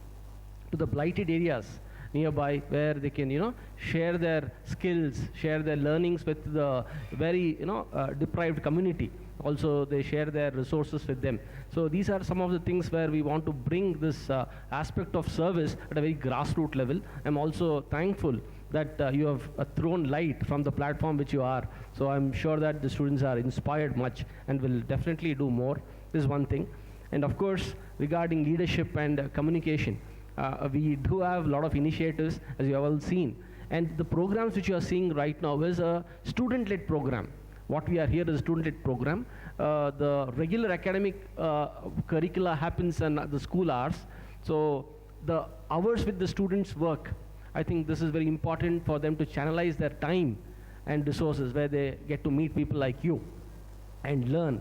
to the blighted areas nearby, where they can share their skills, share their learnings with the very deprived community. Also, they share their resources with them. So these are some of the things where we want to bring this aspect of service at a very grassroots level. I'm also thankful that you have thrown light from the platform which you are. So I'm sure that the students are inspired much and will definitely do more. This is one thing. And of course, regarding leadership and communication, we do have a lot of initiatives, as you have all seen. And the programs which you are seeing right now is a student-led program. What we are here is a student-led program. The regular academic curricula happens in the school hours. So the hours with the students work, I think this is very important for them to channelize their time and resources where they get to meet people like you and learn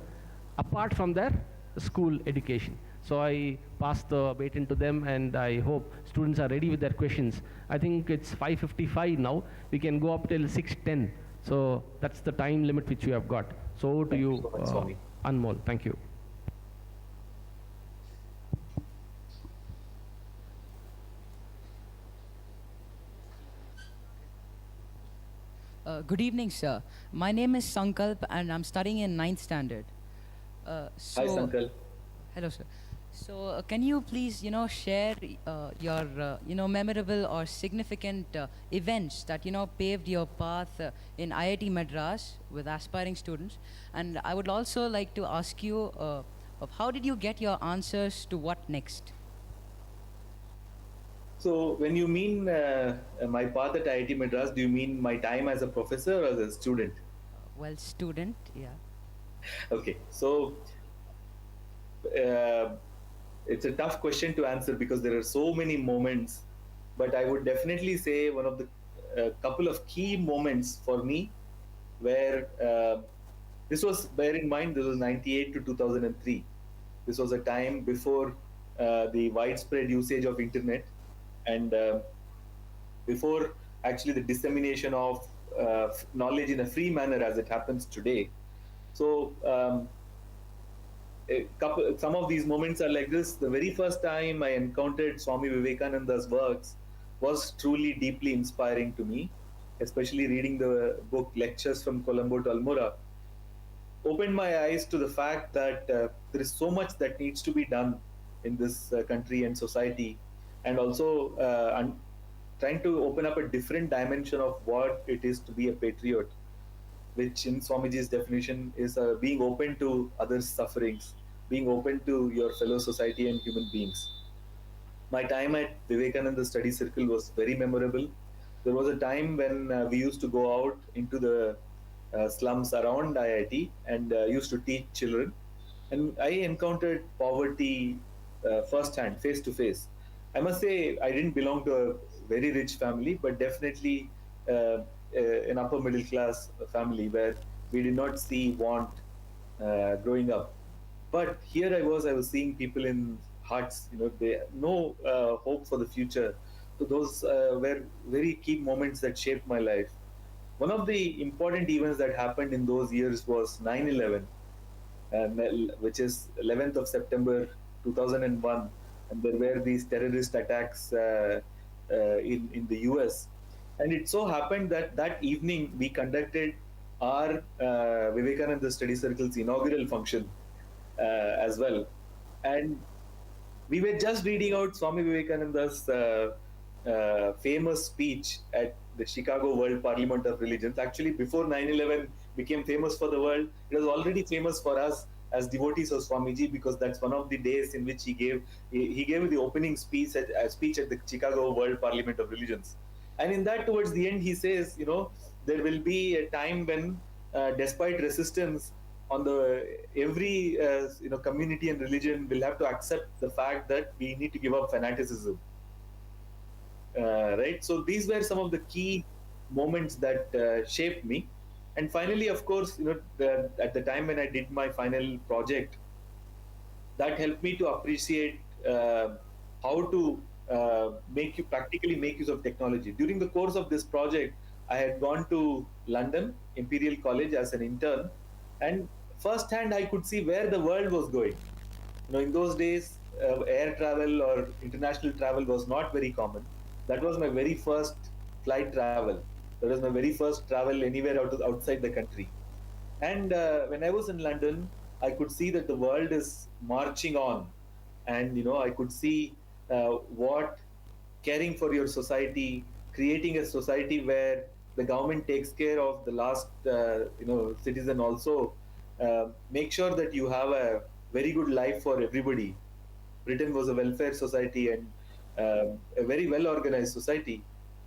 apart from their school education. So I pass the baton to them, and I hope students are ready with their questions. I think it's 5:55 now. We can go up till 6:10. So that's the time limit which we have got. So over to you, so much, Swami. Anmol. Thank you. Good evening, sir. My name is Sankalp, and I'm studying in 9th standard. Hi, Sankalp. Hello, sir. So, can you please, share your, memorable or significant events that, paved your path in IIT Madras with aspiring students? And I would also like to ask you, of how did you get your answers to what next? So when you mean my path at IIT Madras, do you mean my time as a professor or as a student? Well, student, yeah. Okay, so it's a tough question to answer because there are so many moments, but I would definitely say one of the couple of key moments for me where this was, bear in mind, this was 98 to 2003. This was a time before the widespread usage of internet, and before actually the dissemination of knowledge in a free manner as it happens today. So some of these moments are like this. The very first time I encountered Swami Vivekananda's works was truly deeply inspiring to me, especially reading the book Lectures from Colombo to Almora. Opened my eyes to the fact that there is so much that needs to be done in this country and society, and also trying to open up a different dimension of what it is to be a patriot, which in Swamiji's definition is being open to others' sufferings, being open to your fellow society and human beings. My time at Vivekananda Study Circle was very memorable. There was a time when we used to go out into the slums around IIT and used to teach children. And I encountered poverty firsthand, face to face. I must say, I didn't belong to a very rich family, but definitely an upper middle class family where we did not see want growing up. But here I was seeing people in huts, they no hope for the future. So those were very key moments that shaped my life. One of the important events that happened in those years was 9/11, which is 11th of September 2001. And there were these terrorist attacks in the US. And it so happened that that evening we conducted our Vivekananda Study Circle's inaugural function as well. And we were just reading out Swami Vivekananda's famous speech at the Chicago World Parliament of Religions. Actually, before 9/11 became famous for the world, it was already famous for us as devotees of Swamiji, because that's one of the days in which he gave the opening speech at the Chicago World Parliament of Religions. And in that, towards the end, he says, there will be a time when, despite resistance, on every community and religion will have to accept the fact that we need to give up fanaticism. Right? So these were some of the key moments that shaped me. And finally, of course, at the time when I did my final project, that helped me to appreciate how to practically make use of technology. During the course of this project, I had gone to London, Imperial College as an intern, and firsthand I could see where the world was going. In those days, air travel or international travel was not very common. That was my very first flight travel. That was my very first travel anywhere outside the country. And when I was in London, I could see that the world is marching on. And, I could see what caring for your society, creating a society where the government takes care of the last, citizen also, make sure that you have a very good life for everybody. Britain was a welfare society and a very well organized society.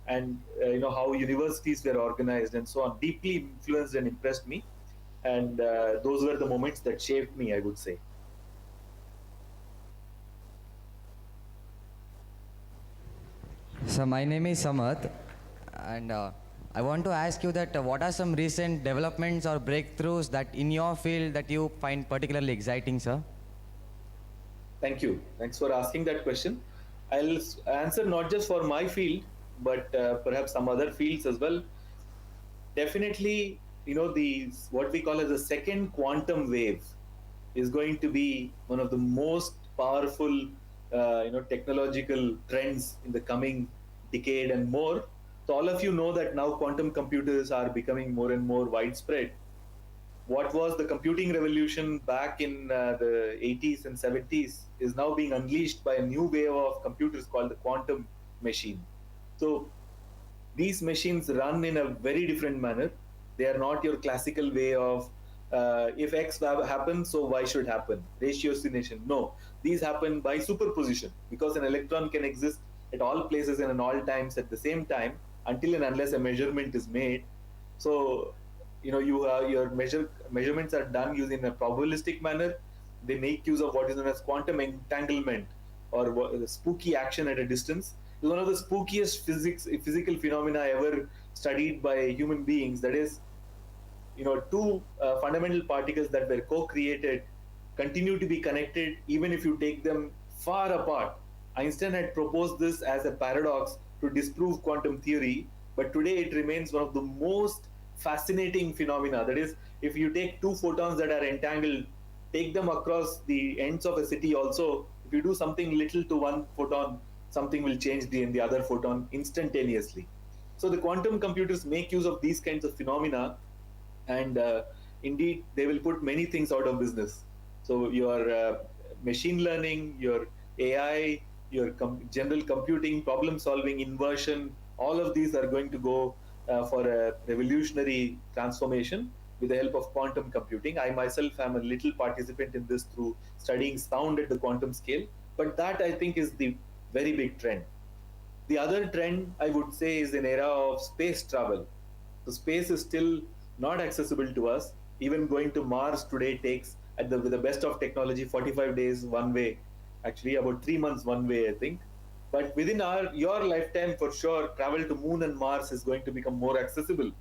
and how universities were organized and so on, deeply influenced and impressed me. And those were the moments that shaped me, I would say. So my name is Samath, and I want to ask you that what are some recent developments or breakthroughs that in your field that you find particularly exciting, sir? Thank you. Thanks for asking that question. I'll answer not just for my field, but perhaps some other fields as well. Definitely, the what we call as the second quantum wave is going to be one of the most powerful, technological trends in the coming decade and more. So all of you know that now quantum computers are becoming more and more widespread. What was the computing revolution back in the 80s and 70s is now being unleashed by a new wave of computers called the quantum machine. So these machines run in a very different manner. They are not your classical way of if X happens, so Y should happen, ratiocination. No, these happen by superposition, because an electron can exist at all places and in all times at the same time until and unless a measurement is made. So your measurements are done using a probabilistic manner. They make use of what is known as quantum entanglement, or spooky action at a distance. It's one of the spookiest physical phenomena ever studied by human beings. That is, two fundamental particles that were co-created continue to be connected even if you take them far apart. Einstein had proposed this as a paradox to disprove quantum theory, but today it remains one of the most fascinating phenomena. That is, if you take two photons that are entangled, take them across the ends of a city also, if you do something little to one photon, something will change in the other photon instantaneously. So the quantum computers make use of these kinds of phenomena, and indeed they will put many things out of business. So your machine learning, your AI, your general computing, problem solving, inversion, all of these are going to go for a revolutionary transformation with the help of quantum computing. I myself am a little participant in this through studying sound at the quantum scale, but that I think is the very big trend. The other trend I would say is an era of space travel. So space is still not accessible to us. Even going to Mars today takes, with the best of technology, 45 days one way. Actually, about 3 months one way, I think. But within your lifetime, for sure, travel to Moon and Mars is going to become more accessible.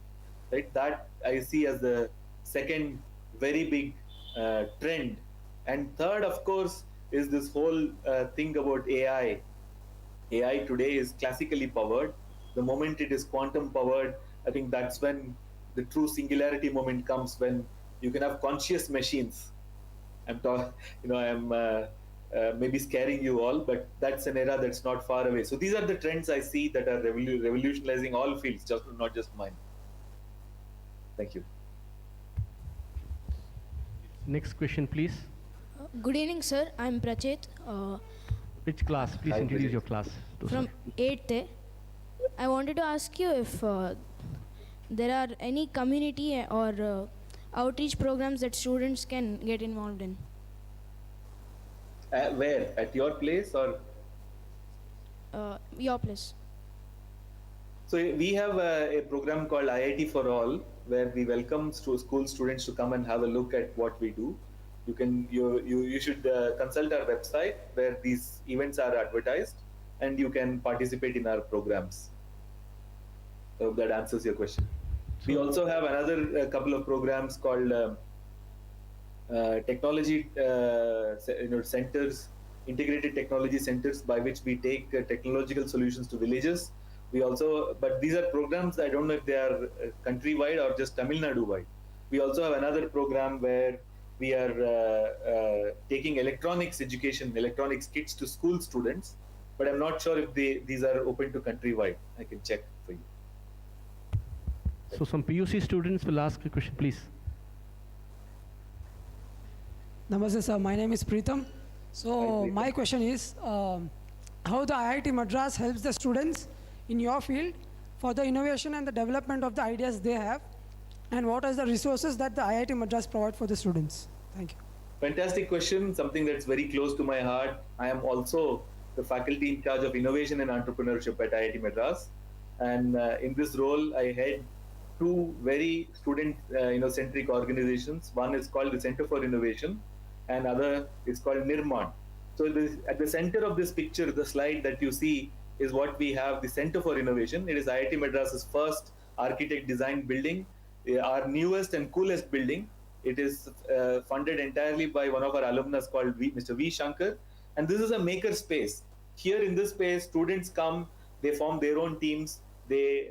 Right? That I see as the second very big trend. And third, of course, is this whole thing about AI. AI today is classically powered. The moment it is quantum powered, I think that's when the true singularity moment comes, when you can have conscious machines. I'm maybe scaring you all, but that's an era that's not far away. So these are the trends I see that are revolutionizing all fields, not just mine. Thank you. Next question, please. Good evening, sir. I'm Prachit. Which class? Please introduce your class. From 8th A. I wanted to ask you if there are any community or outreach programs that students can get involved in. Where? At your place or? Your place. So we have a program called IIT for All, where we welcome school students to come and have a look at what we do. You should consult our website where these events are advertised, and you can participate in our programs. I hope that answers your question. We also have another couple of programs called technology centers, integrated technology centers, by which we take technological solutions to villages. We also, but these are programs, I don't know if they are countrywide or just Tamil Nadu wide. We also have another program where we are taking electronics education, electronics kits to school students, but I'm not sure if these are open to countrywide. I can check for you. So some PUC students will ask a question, please. Namaste, sir. My name is Preetham. So my question is, how the IIT Madras helps the students in your field for the innovation and the development of the ideas they have, and what are the resources that the IIT Madras provide for the students? Thank you. Fantastic question, something that's very close to my heart. I am also the faculty in charge of innovation and entrepreneurship at IIT Madras. and in this role, I head two very student centric organizations. One is called the Center for Innovation, and other is called Nirman. So at the center of this picture, the slide that you see is what we have, the Center for Innovation. It is IIT Madras's first architect designed building, our newest and coolest building. It is funded entirely by one of our alumnus called Mr. V. Shankar. And this is a maker space. Here in this space, students come, they form their own teams, they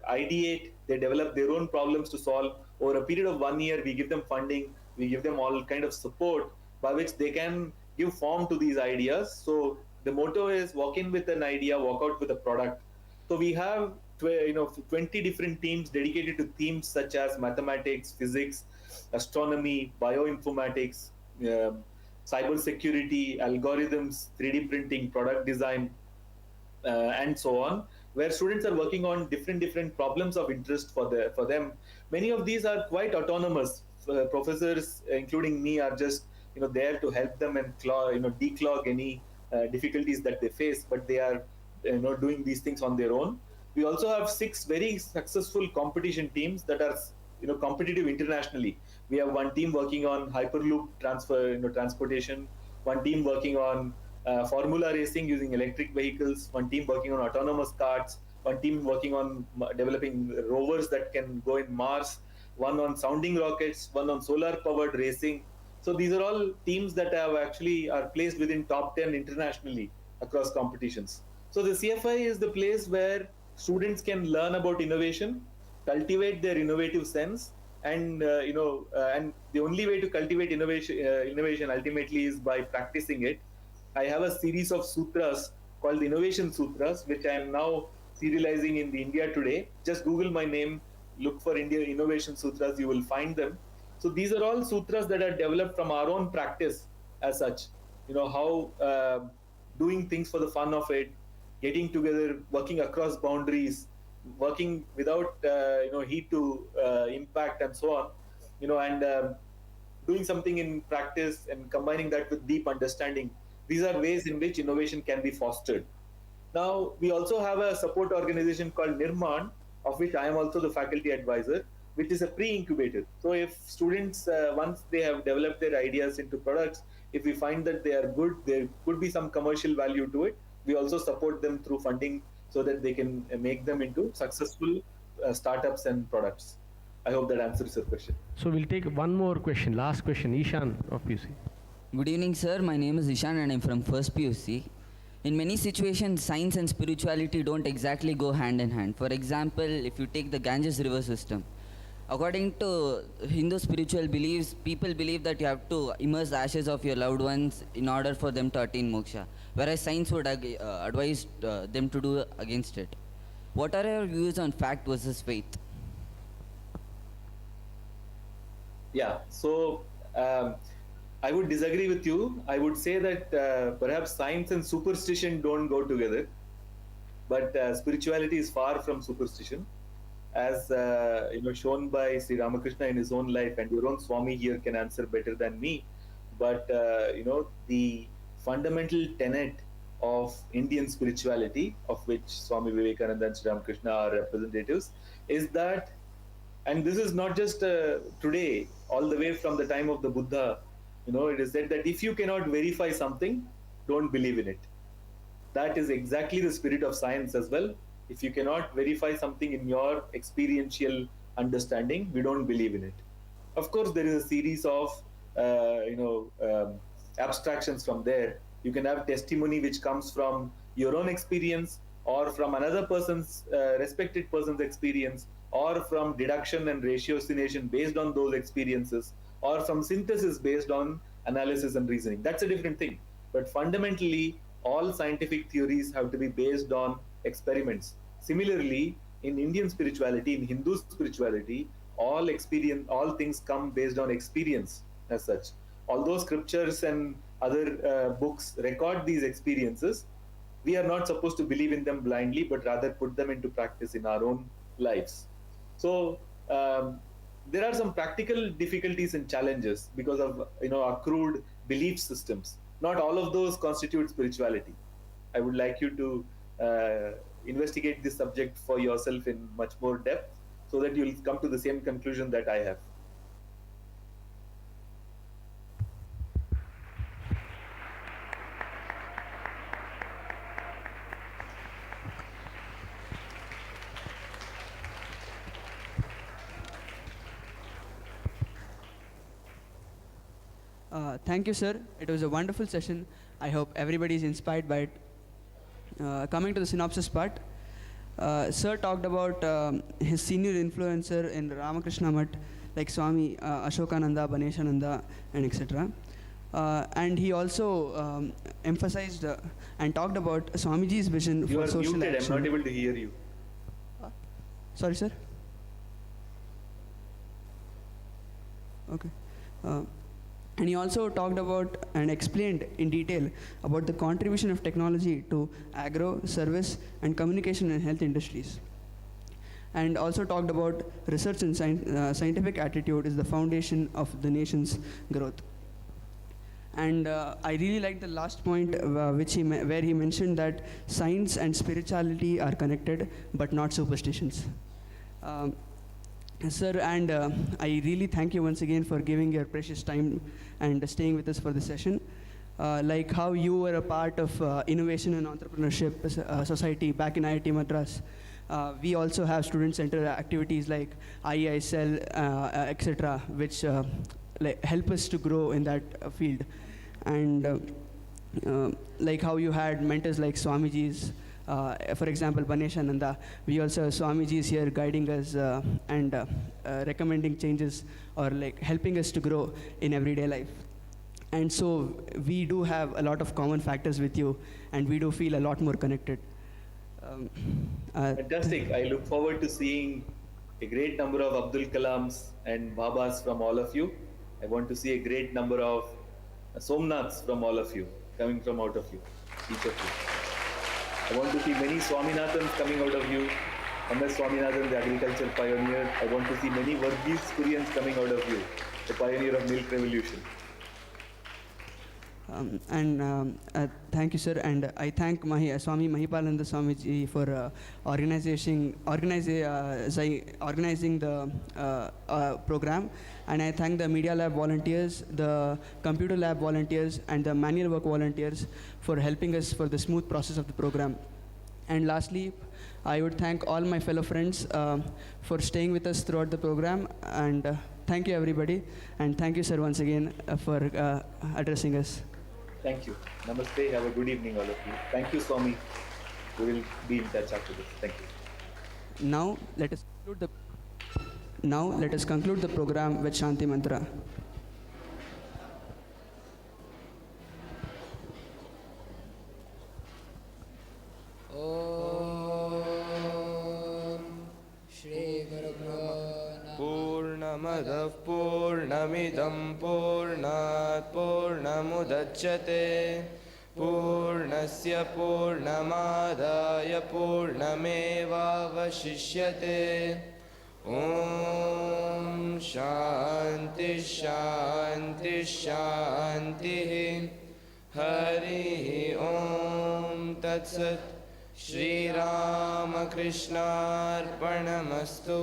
ideate, they develop their own problems to solve. Over a period of 1 year, we give them funding, we give them all kind of support by which they can give form to these ideas. So the motto is walk in with an idea, walk out with a product. So we have 20 different teams dedicated to themes such as mathematics, physics, astronomy, bioinformatics, cyber security, algorithms, 3D printing, product design, and so on, where students are working on different problems of interest for them. Many of these are quite autonomous. Professors, including me, are just there to help them and declog any difficulties that they face, but they are doing these things on their own. We also have 6 very successful competition teams that are competitive internationally. We have one team working on hyperloop transportation, one team working on formula racing using electric vehicles, one team working on autonomous carts, one team working on developing rovers that can go in Mars, one on sounding rockets, one on solar powered racing. So these are all teams that are placed within top 10 internationally across competitions. So the CFI is the place where students can learn about innovation, cultivate their innovative sense, and and the only way to cultivate innovation ultimately is by practicing it. I have a series of sutras called the Innovation Sutras, which I am now serializing in the India Today. Just Google my name, look for India Innovation Sutras, you will find them. So these are all sutras that are developed from our own practice as such. How doing things for the fun of it, getting together, working across boundaries, working without heat to impact and so on, and doing something in practice and combining that with deep understanding. These are ways in which innovation can be fostered. Now, we also have a support organization called Nirman, of which I am also the faculty advisor, which is a pre-incubator. So if students, once they have developed their ideas into products, if we find that they are good, there could be some commercial value to it, we also support them through funding so that they can make them into successful startups and products. I hope that answers your question. So we'll take one more question, last question, Ishan of PUC. Good evening, sir. My name is Ishan and I'm from first PUC. In many situations, science and spirituality don't exactly go hand in hand. For example, if you take the Ganges river system, according to Hindu spiritual beliefs, people believe that you have to immerse the ashes of your loved ones in order for them to attain moksha, whereas science would advise them to do against it. What are your views on fact versus faith? Yeah, so I would disagree with you. I would say that perhaps science and superstition don't go together, but spirituality is far from superstition, as shown by Sri Ramakrishna in his own life, and your own Swami here can answer better than me. But the fundamental tenet of Indian spirituality, of which Swami Vivekananda and Sri Ramakrishna are representatives, is that, and this is not just today, all the way from the time of the Buddha, it is said that if you cannot verify something, don't believe in it. That is exactly the spirit of science as well. If you cannot verify something in your experiential understanding, we don't believe in it. Of course, there is a series of abstractions from there. You can have testimony which comes from your own experience, or from another person's respected person's experience, or from deduction and ratiocination based on those experiences, or from synthesis based on analysis and reasoning. That's a different thing. But fundamentally, all scientific theories have to be based on experiments. Similarly, in Indian spirituality, in Hindu spirituality, all things come based on experience as such. Although scriptures and other books record these experiences, we are not supposed to believe in them blindly, but rather put them into practice in our own lives. So there are some practical difficulties and challenges because of accrued belief systems. Not all of those constitute spirituality. I would like you to investigate this subject for yourself in much more depth, so that you'll come to the same conclusion that I have. Thank you, sir. It was a wonderful session. I hope everybody is inspired by it. Coming to the synopsis part, sir talked about his senior influencer in Ramakrishna Mutt, like Swami Ashokananda, Baneshananda, and etc. And he also emphasized and talked about Swamiji's vision You for are social muted. action. I'm not able to hear you. Sorry, sir. Okay. And he also talked about and explained in detail about the contribution of technology to agro, service, and communication and health industries. And also talked about research and scientific attitude is the foundation of the nation's growth. And I really liked the last point where he mentioned that science and spirituality are connected, but not superstitions. Sir, and I really thank you once again for giving your precious time and staying with us for the session. Like how you were a part of Innovation and Entrepreneurship Society back in IIT Madras. We also have student-centered activities like IESL, etc., which like help us to grow in that field. And like how you had mentors like Swamiji's, for example, Baneshananda. We also have Swamiji's here guiding us and recommending changes or like helping us to grow in everyday life. And so we do have a lot of common factors with you, and we do feel a lot more connected. Fantastic. I look forward to seeing a great number of Abdul Kalams and Babas from all of you. I want to see a great number of Somnaths from all of you, coming from out of you, each of you. I want to see many Swaminathans coming out of you. MS Swaminathan, the agriculture pioneer. I want to see many Varghese Kurians coming out of you, the pioneer of milk revolution. Thank you, sir, and I thank Swami Mahipalananda Swamiji for organizing the program, and I thank the Media Lab volunteers, the Computer Lab volunteers, and the Manual Work volunteers for helping us for the smooth process of the program. And lastly, I would thank all my fellow friends for staying with us throughout the program, and thank you everybody, and thank you, sir, once again for addressing us. Thank you. Namaste. Have a good evening, all of you. Thank you, Swami. We will be in touch after this. Thank you. Now let us conclude the program with Shanti Mantra. पूर्णमदः पूर्णमिदं पूर्णात् पूर्णमुदच्यते पूर्णस्य पूर्णमादाय पूर्णमेवावशिष्यते ॐ शान्ति शान्ति शान्तिः हरिः ॐ तत्सत् श्रीरामकृष्णार्पणमस्तु।